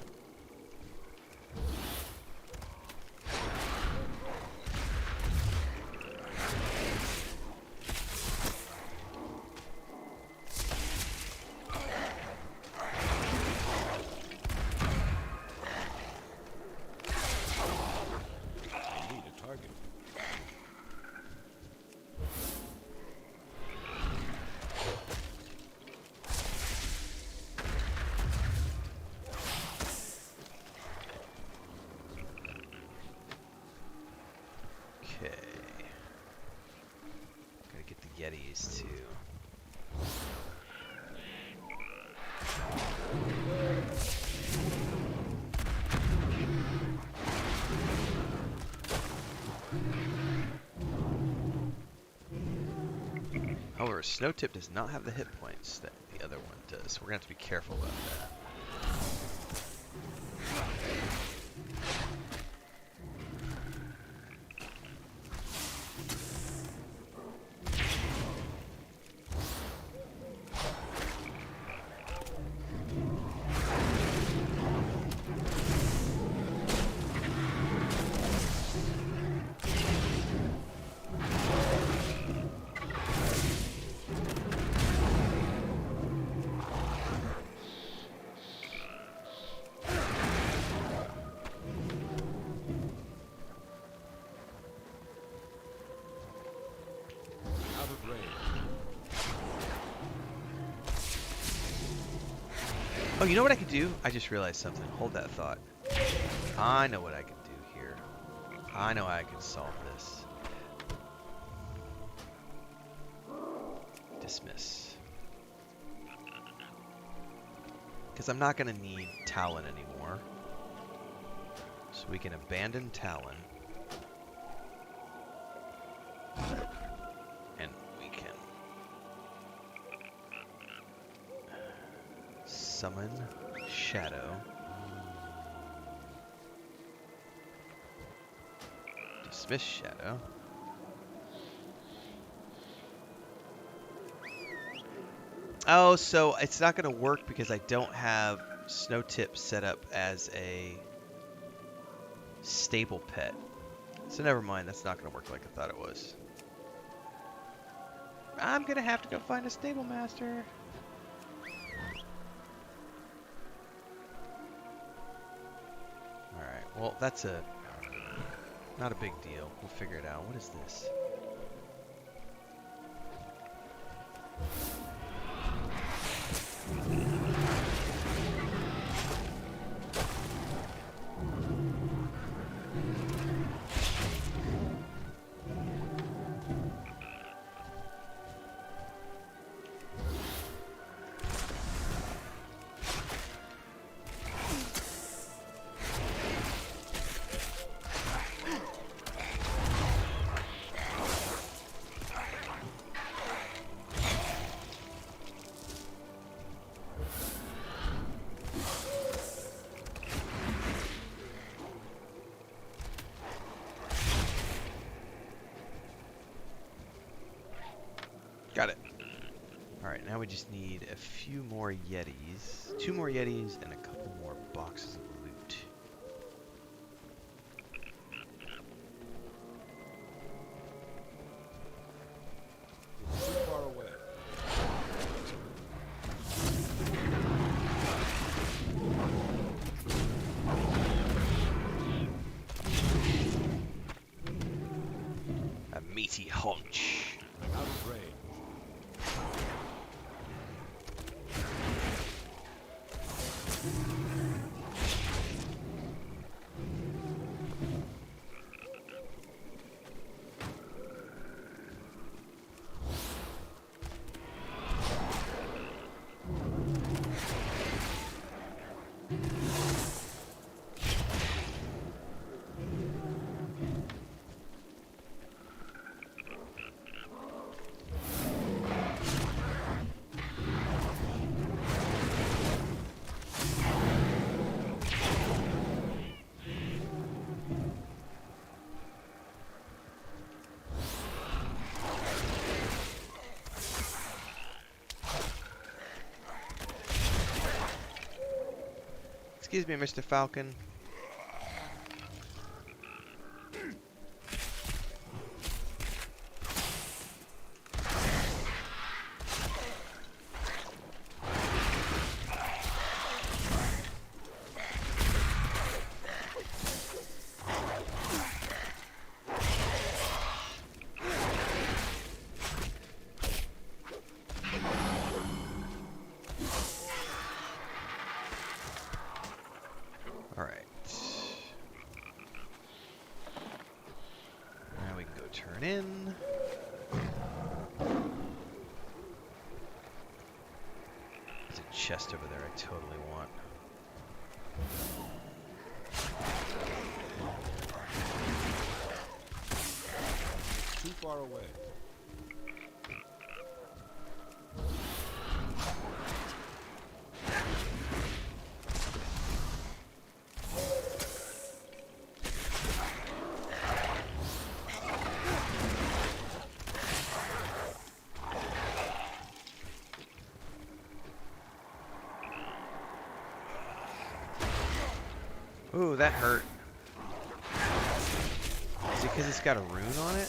However, Snow Tip does not have the hit points that the other one does, so we're going to have to be careful about that. Oh, you know what I could do? I just realized something. Hold that thought. I know what I could do here. I know how I can solve this. Dismiss. Because I'm not going to need Talon anymore. So we can abandon Talon. And we can summon Shadow. Dismiss Shadow. Oh, so it's not going to work because I don't have Snow Tip set up as a stable pet. So never mind, that's not going to work like I thought it was. I'm going to have to go find a stable master. Alright, well that's not a big deal. We'll figure it out. What is this? Got it. Alright, now we just need a few more Yetis. 2 more Yetis and a couple more boxes of loot. It's too far away. A meaty haunch. Out of range. Excuse me, Mr. Falcon. Alright. Now we can go turn in. There's a chest over there I totally want. Too far away. Ooh, that hurt. Is it because it's got a rune on it?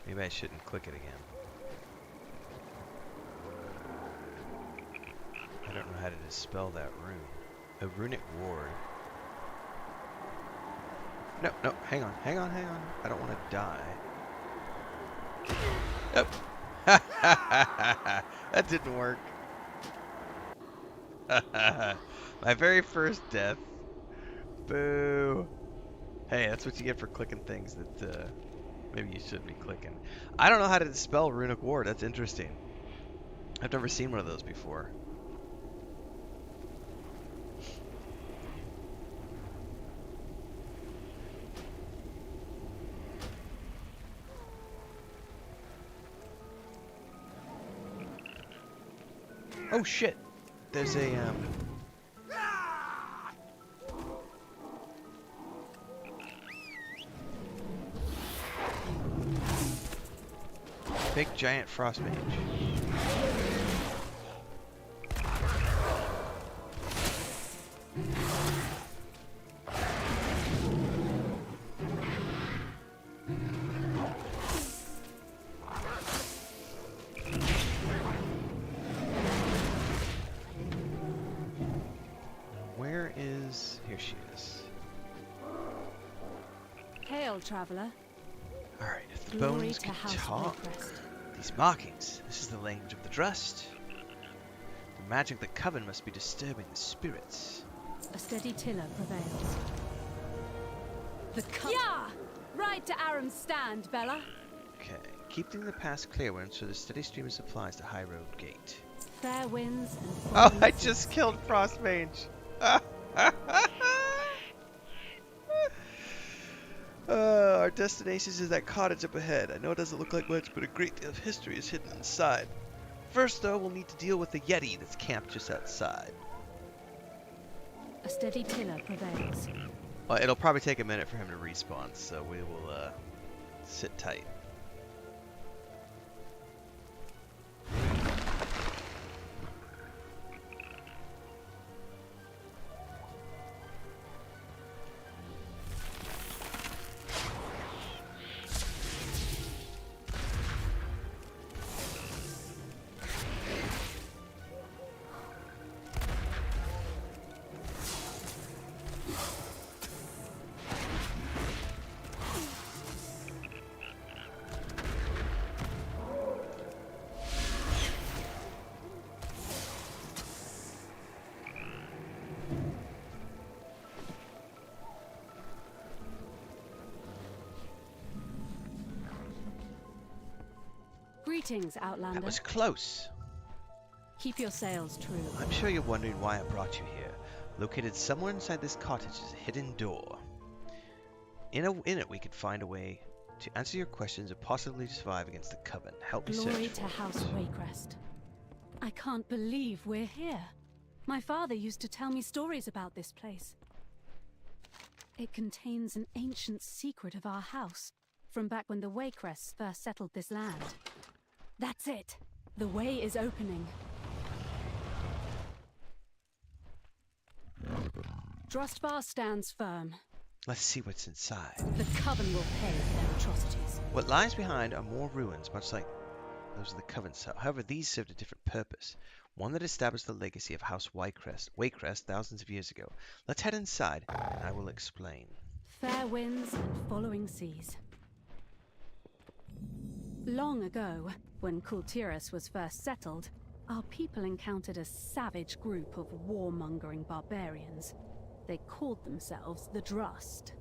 Maybe I shouldn't click it again. I don't know how to dispel that rune. A runic ward. No, no, hang on. I don't want to die. Oh. That didn't work. My very first death. Boo. Hey, that's what you get for clicking things that maybe you shouldn't be clicking. I don't know how to dispel runic ward. That's interesting. I've never seen one of those before. Oh shit! There's a big giant frost mage. Where is... Here she is. Hail, traveler. Alright, if the Glory bones to can House talk. Waycrest. These markings, this is the language of the Drust. The magic of the coven must be disturbing the spirits. A steady tiller prevails. The Yeah! Ride to Aram's stand, Bella. Okay, keeping the pass clear will ensure the steady stream of supplies to High Road Gate. Fair winds and Oh, falling I seas. just killed Frost Mage. Our destination is that cottage up ahead. I know it doesn't look like much, but a great deal of history is hidden inside. First, though, we'll need to deal with the Yeti that's camped just outside. A steady tiller prevails. Well, it'll probably take a minute for him to respawn, so we will sit tight. Greetings, Outlander. That was close. Keep your sails true. I'm sure you're wondering why I brought you here. Located somewhere inside this cottage is a hidden door. In it, we could find a way to answer your questions and possibly survive against the Coven. Help me Glory search to for House it. Waycrest. I can't believe we're here. My father used to tell me stories about this place. It contains an ancient secret of our house, from back when the Waycrests first settled this land. That's it. The way is opening. Drustbar stands firm. Let's see what's inside. The Coven will pay for their atrocities. What lies behind are more ruins, much like those of the Coven cell. However, these served a different purpose. One that established the legacy of House Waycrest thousands of years ago. Let's head inside, and I will explain. Fair winds and following seas. Long ago, when Kultiras was first settled, our people encountered a savage group of warmongering barbarians. They called themselves the Drust.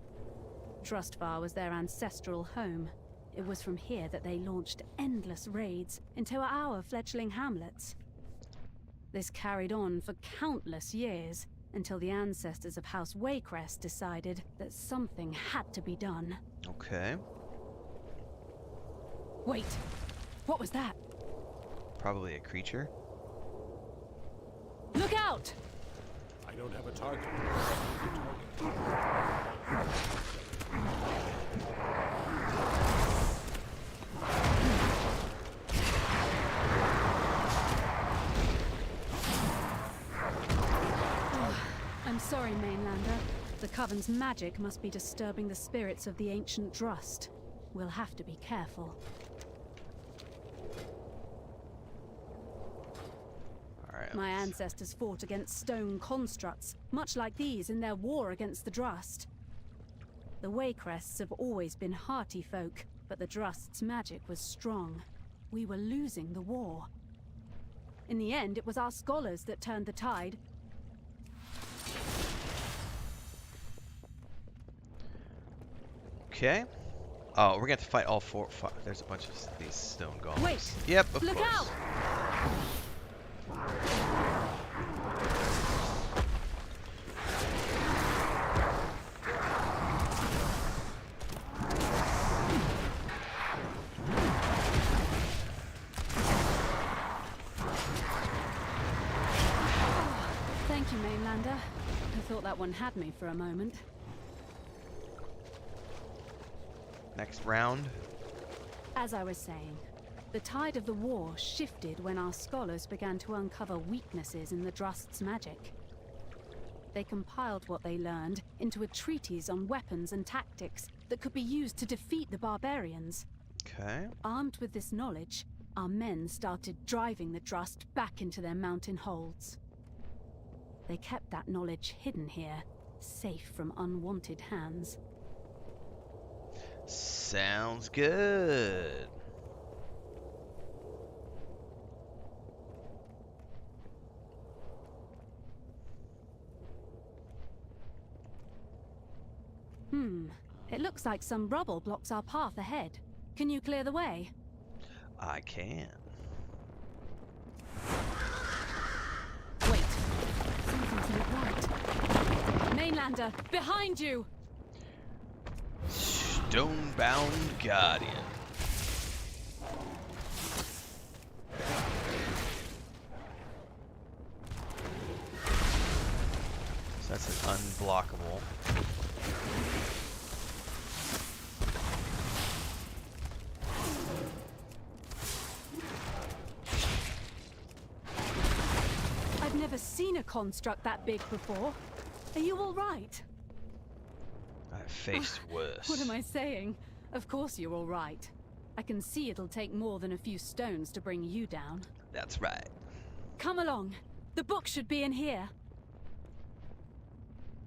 Drustvar was their ancestral home. It was from here that they launched endless raids into our fledgling hamlets. This carried on for countless years, until the ancestors of House Waycrest decided that something had to be done. Okay. Wait, what was that? Probably a creature. Look out! I don't have a target. sorry, Mainlander. The Coven's magic must be disturbing the spirits of the ancient Drust. We'll have to be careful. Alright. My ancestors fought against stone constructs, much like these in their war against the Drust. The Waycrests have always been hearty folk, but the Drust's magic was strong. We were losing the war. In the end, it was our scholars that turned the tide. Okay. Oh, we're gonna have to fight all four. There's a bunch of these stone golems. Wait! Yep, of Look course. out! Thank you, Mainlander. I thought that one had me for a moment. Next round. As I was saying, the tide of the war shifted when our scholars began to uncover weaknesses in the Drust's magic. They compiled what they learned into a treatise on weapons and tactics that could be used to defeat the barbarians. Okay. Armed with this knowledge, our men started driving the Drust back into their mountain holds. They kept that knowledge hidden here, safe from unwanted hands. Sounds good. It looks like some rubble blocks our path ahead. Can you clear the way? I can. Wait. Something's not right. Mainlander, behind you! Stonebound Guardian. So that's an unblockable. I've never seen a construct that big before. Are you all right? I've faced worse. What am I saying? Of course you're all right. I can see it'll take more than a few stones to bring you down. That's right. Come along. The book should be in here.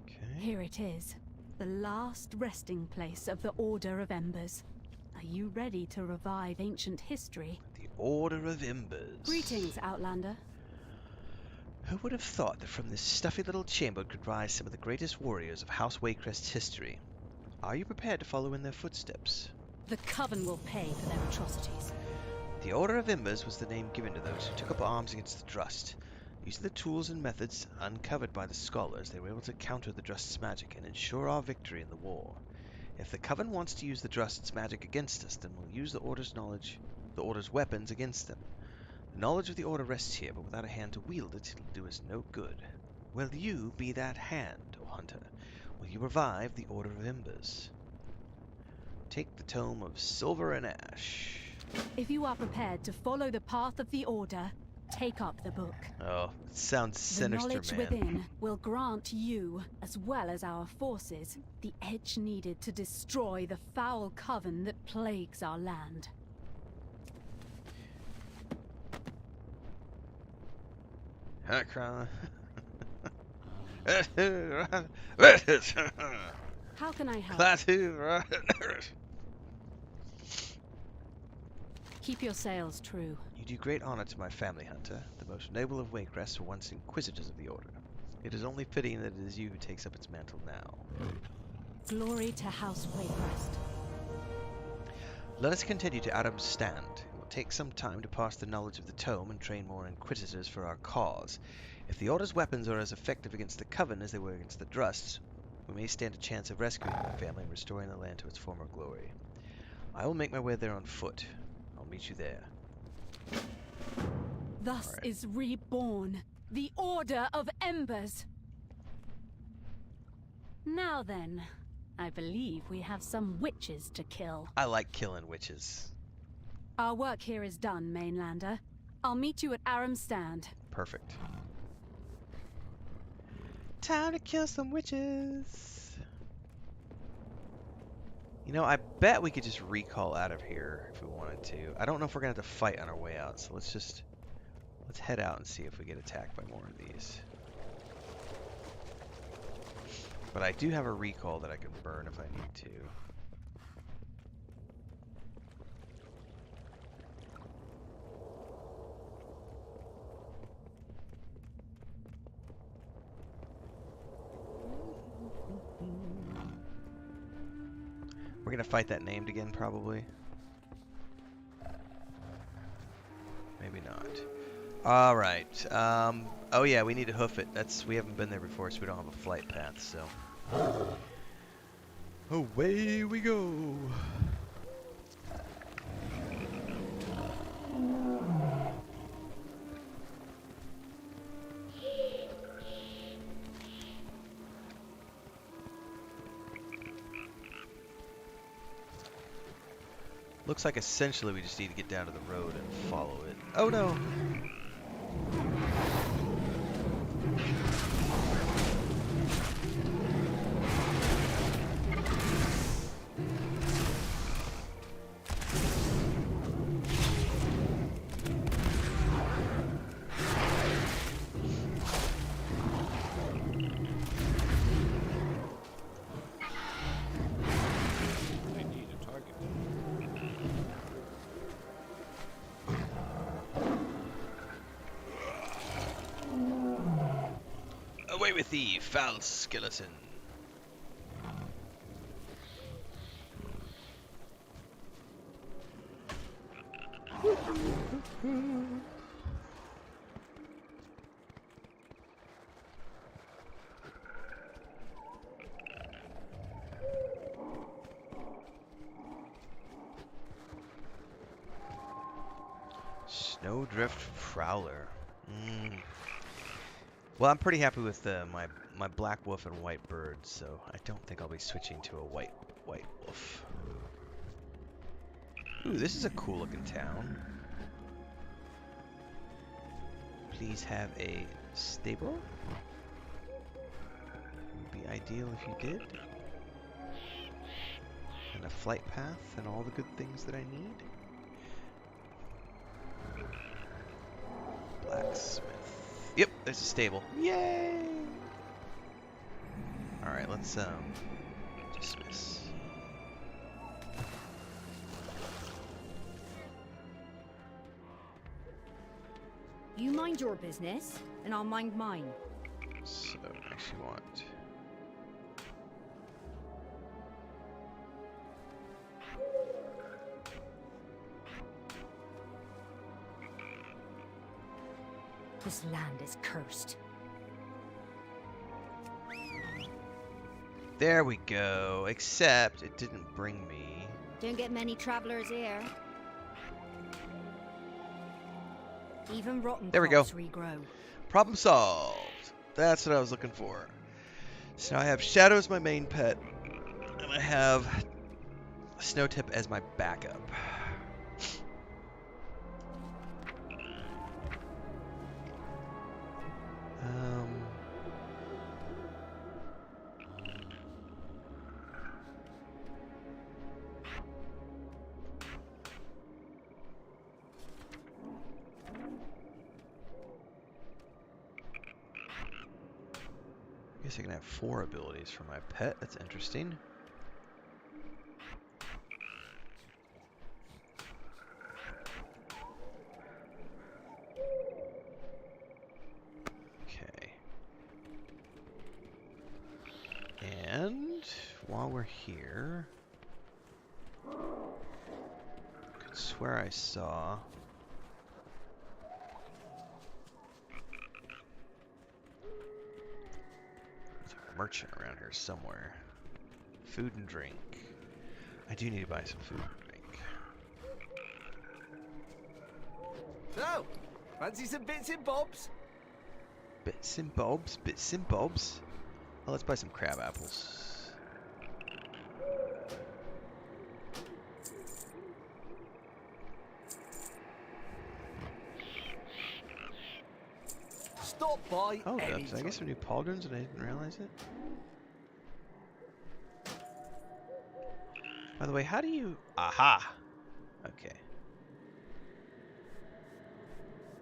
Okay. Here it is. The last resting place of the Order of Embers. Are you ready to revive ancient history? The Order of Embers. Greetings, Outlander. Who would have thought that from this stuffy little chamber could rise some of the greatest warriors of House Waycrest's history? Are you prepared to follow in their footsteps? The Coven will pay for their atrocities. The Order of Embers was the name given to those who took up arms against the Drust. Using the tools and methods uncovered by the scholars, they were able to counter the Drust's magic and ensure our victory in the war. If the Coven wants to use the Drust's magic against us, then we'll use the Order's weapons against them. The knowledge of the Order rests here, but without a hand to wield it, it'll do us no good. Will you be that hand, O Hunter? Will you revive the Order of Embers? Take the Tome of Silver and Ash. If you are prepared to follow the path of the Order, take up the book. Oh, it sounds sinister, the knowledge man. within will grant you, as well as our forces, the edge needed to destroy the foul coven that plagues our land. How can I help? Keep your sails true. You do great honor to my family, Hunter. The most noble of Waycrests were once inquisitors of the Order. It is only fitting that it is you who takes up its mantle now. Glory to House Waycrest. Let us continue to Adam's Stand. It will take some time to pass the knowledge of the tome and train more inquisitors for our cause. If the Order's weapons are as effective against the Coven as they were against the Drusts, we may stand a chance of rescuing my family and restoring the land to its former glory. I will make my way there on foot. I'll meet you there. Thus is reborn the Order of Embers. Now then, I believe we have some witches to kill. I like killing witches. Our work here is done, Mainlander. I'll meet you at Aram's Stand. Perfect. Time to kill some witches. You know, I bet we could just recall out of here if we wanted to. I don't know if we're gonna have to fight on our way out, so let's head out and see if we get attacked by more of these. But I do have a recall that I can burn if I need to. We're gonna fight that named again, probably. Maybe not. All right. Oh yeah, we need to hoof it. We haven't been there before, so we don't have a flight path. So away we go. Looks like essentially we just need to get down to the road and follow it. Oh no! I need a target. Away with thee, foul skeleton! Snowdrift Prowler. Well, I'm pretty happy with my black wolf and white bird, so I don't think I'll be switching to a white wolf. Ooh, this is a cool looking town. Please have a stable. Would be ideal if you did. And a flight path and all the good things that I need. Blacksmith. Yep, there's a stable. Yay! Alright, let's dismiss. You mind your business, and I'll mind mine. So, I actually want... This land is cursed. There we go. Except it didn't bring me. Don't get many travelers here. Even rotten There we go. crops regrow. Problem solved. That's what I was looking for. So now I have Shadow as my main pet, and I have Snowtip as my backup. I guess I can have 4 abilities for my pet. That's interesting. Okay. And while we're here, I could swear I saw... merchant around here somewhere. Food and drink. I do need to buy some food and drink. So, fancy some bits and bobs? Bits and bobs, bits and bobs. Well, let's buy some crab apples. Stop by Oh, anytime. did I get some new pauldrons and I didn't realize it? By the way, how do you... Aha! Okay.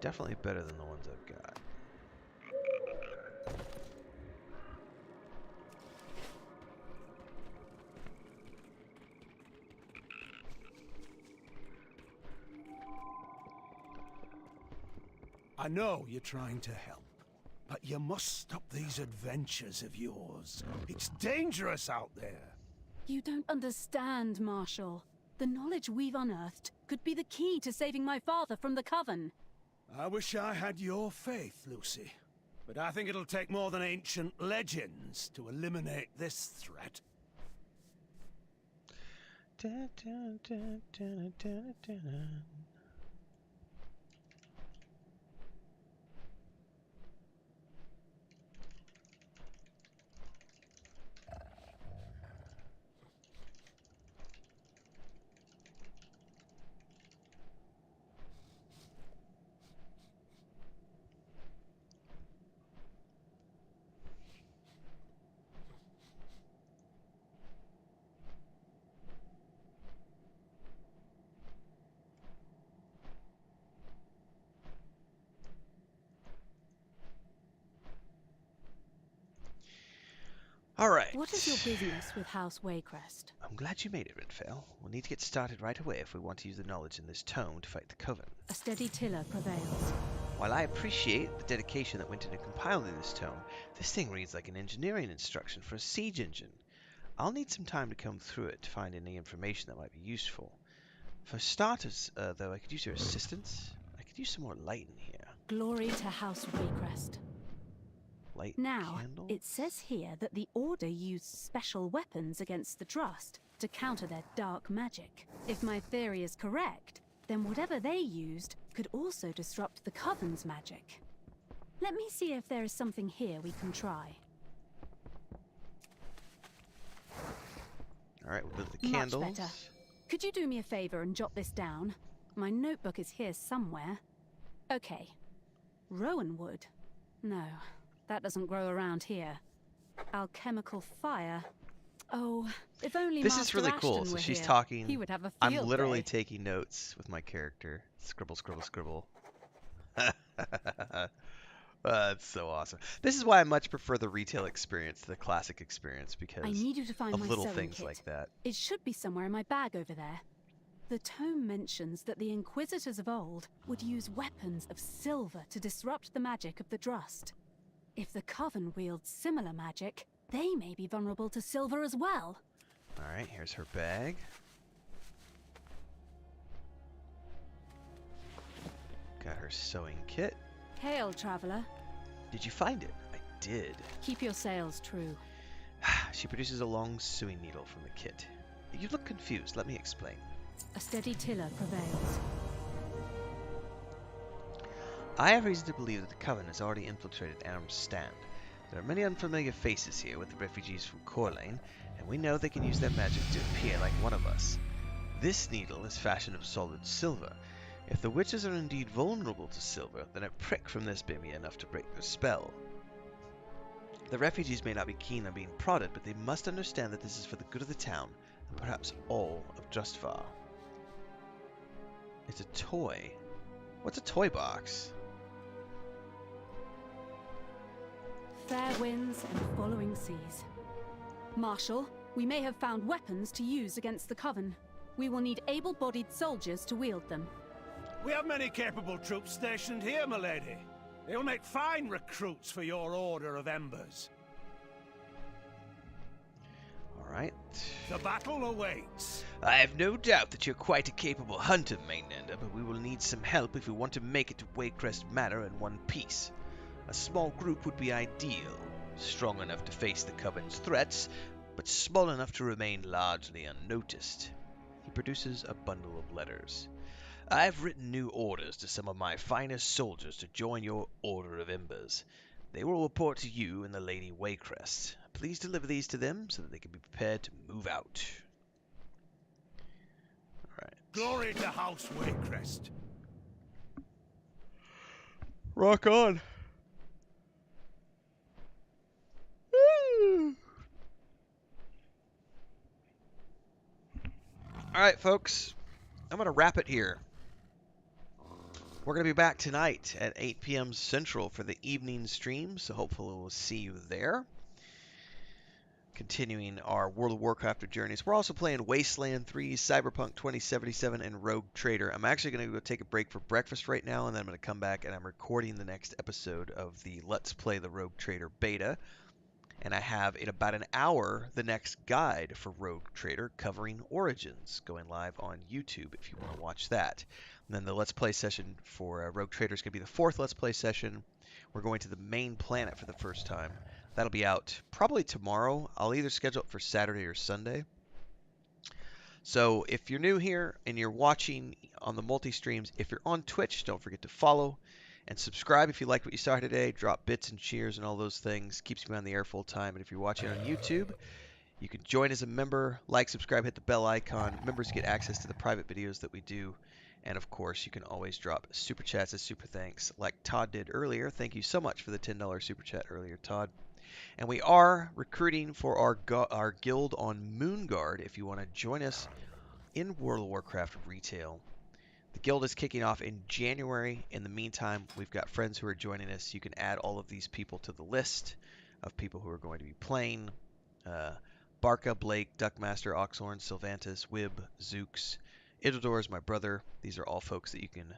Definitely better than the ones I've got. I know you're trying to help, but you must stop these adventures of yours. It's dangerous out there. You don't understand, Marshal. The knowledge we've unearthed could be the key to saving my father from the Coven. I wish I had your faith, Lucy. But I think it'll take more than ancient legends to eliminate this threat. Dun, dun, dun, dun, dun, dun. All right. What is your business with House Waycrest? I'm glad you made it, Renfail. We'll need to get started right away if we want to use the knowledge in this tome to fight the Coven. A steady tiller prevails. While I appreciate the dedication that went into compiling this tome, this thing reads like an engineering instruction for a siege engine. I'll need some time to comb through it to find any information that might be useful. For starters, though, I could use your assistance. I could use some more light in here. Glory to House Waycrest. Light Now, candles? it says here that the Order used special weapons against the Trust to counter their dark magic. If my theory is correct, then whatever they used could also disrupt the Coven's magic. Let me see if there is something here we can try. All right, we'll build the candles. Much better. Could you do me a favor and jot this down? My notebook is here somewhere. Okay. Rowan wood. No, that doesn't grow around here. Alchemical fire. Oh, if only This Master is really cool. Ashton So were she's here, talking. He would have a I'm field literally day. taking notes with my character. Scribble, scribble, scribble. That's so awesome. This is why I much prefer the retail experience to the classic experience because I need you to find of my little sewing things kit. like that. It should be somewhere in my bag over there. The tome mentions that the Inquisitors of old would use weapons of silver to disrupt the magic of the Drust. If the Coven wields similar magic, they may be vulnerable to silver as well. All right, here's her bag. Got her sewing kit. Hail, traveler. Did you find it? I did. Keep your sails true. She produces a long sewing needle from the kit. You look confused. Let me explain. A steady tiller prevails. I have reason to believe that the Coven has already infiltrated Aram's stand. There are many unfamiliar faces here with the refugees from Corlane, and we know they can use their magic to appear like one of us. This needle is fashioned of solid silver. If the witches are indeed vulnerable to silver, then a prick from this may be enough to break their spell. The refugees may not be keen on being prodded, but they must understand that this is for the good of the town, and perhaps all of Justvar. It's a toy. What's a toy box? Fair winds and following seas. Marshal, we may have found weapons to use against the Coven. We will need able-bodied soldiers to wield them. We have many capable troops stationed here, milady. They'll make fine recruits for your Order of Embers. All right. The battle awaits. I have no doubt that you're quite a capable hunter, Mainlander, but we will need some help if we want to make it to Waycrest Manor in one piece. A small group would be ideal, strong enough to face the Coven's threats, but small enough to remain largely unnoticed. He produces a bundle of letters. I've written new orders to some of my finest soldiers to join your Order of Embers. They will report to you and the Lady Waycrest. Please deliver these to them so that they can be prepared to move out. Alright. Glory to House Waycrest. Rock on! All right, folks. I'm going to wrap it here. We're going to be back tonight at 8 p.m. Central for the evening stream, so hopefully we'll see you there. Continuing our World of Warcraft journeys. We're also playing Wasteland 3, Cyberpunk 2077, and Rogue Trader. I'm actually going to go take a break for breakfast right now, and then I'm going to come back and I'm recording the next episode of the Let's Play the Rogue Trader beta. And I have in about an hour the next guide for Rogue Trader covering Origins going live on YouTube if you want to watch that. And then the Let's Play session for Rogue Trader is going to be the 4th Let's Play session. We're going to the main planet for the first time. That'll be out probably tomorrow. I'll either schedule it for Saturday or Sunday. So if you're new here and you're watching on the multi-streams, if you're on Twitch, don't forget to follow and subscribe if you liked what you saw today. Drop bits and cheers and all those things. Keeps me on the air full time. And if you're watching on YouTube, you can join as a member, like, subscribe, hit the bell icon. Members get access to the private videos that we do. And of course, you can always drop super chats as super thanks like Todd did earlier. Thank you so much for the $10 super chat earlier, Todd. And we are recruiting for our guild on Moonguard if you want to join us in World of Warcraft retail. The guild is kicking off in January. In the meantime, we've got friends who are joining us. You can add all of these people to the list of people who are going to be playing. Barca, Blake, Duckmaster, Oxhorn, Sylvantis, Wib, Zooks, Idildor is my brother. These are all folks that you can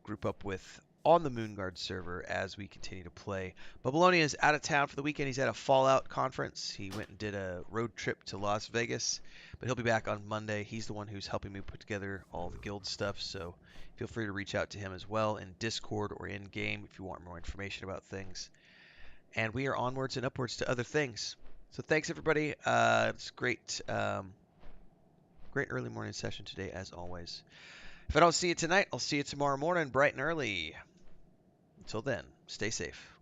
group up with on the Moonguard server as we continue to play. Babylonia is out of town for the weekend. He's at a Fallout conference. He went and did a road trip to Las Vegas, but he'll be back on Monday. He's the one who's helping me put together all the guild stuff, so feel free to reach out to him as well in Discord or in-game if you want more information about things. And we are onwards and upwards to other things. So thanks, everybody. It's great, great early morning session today, as always. If I don't see you tonight, I'll see you tomorrow morning, bright and early. Until then, stay safe.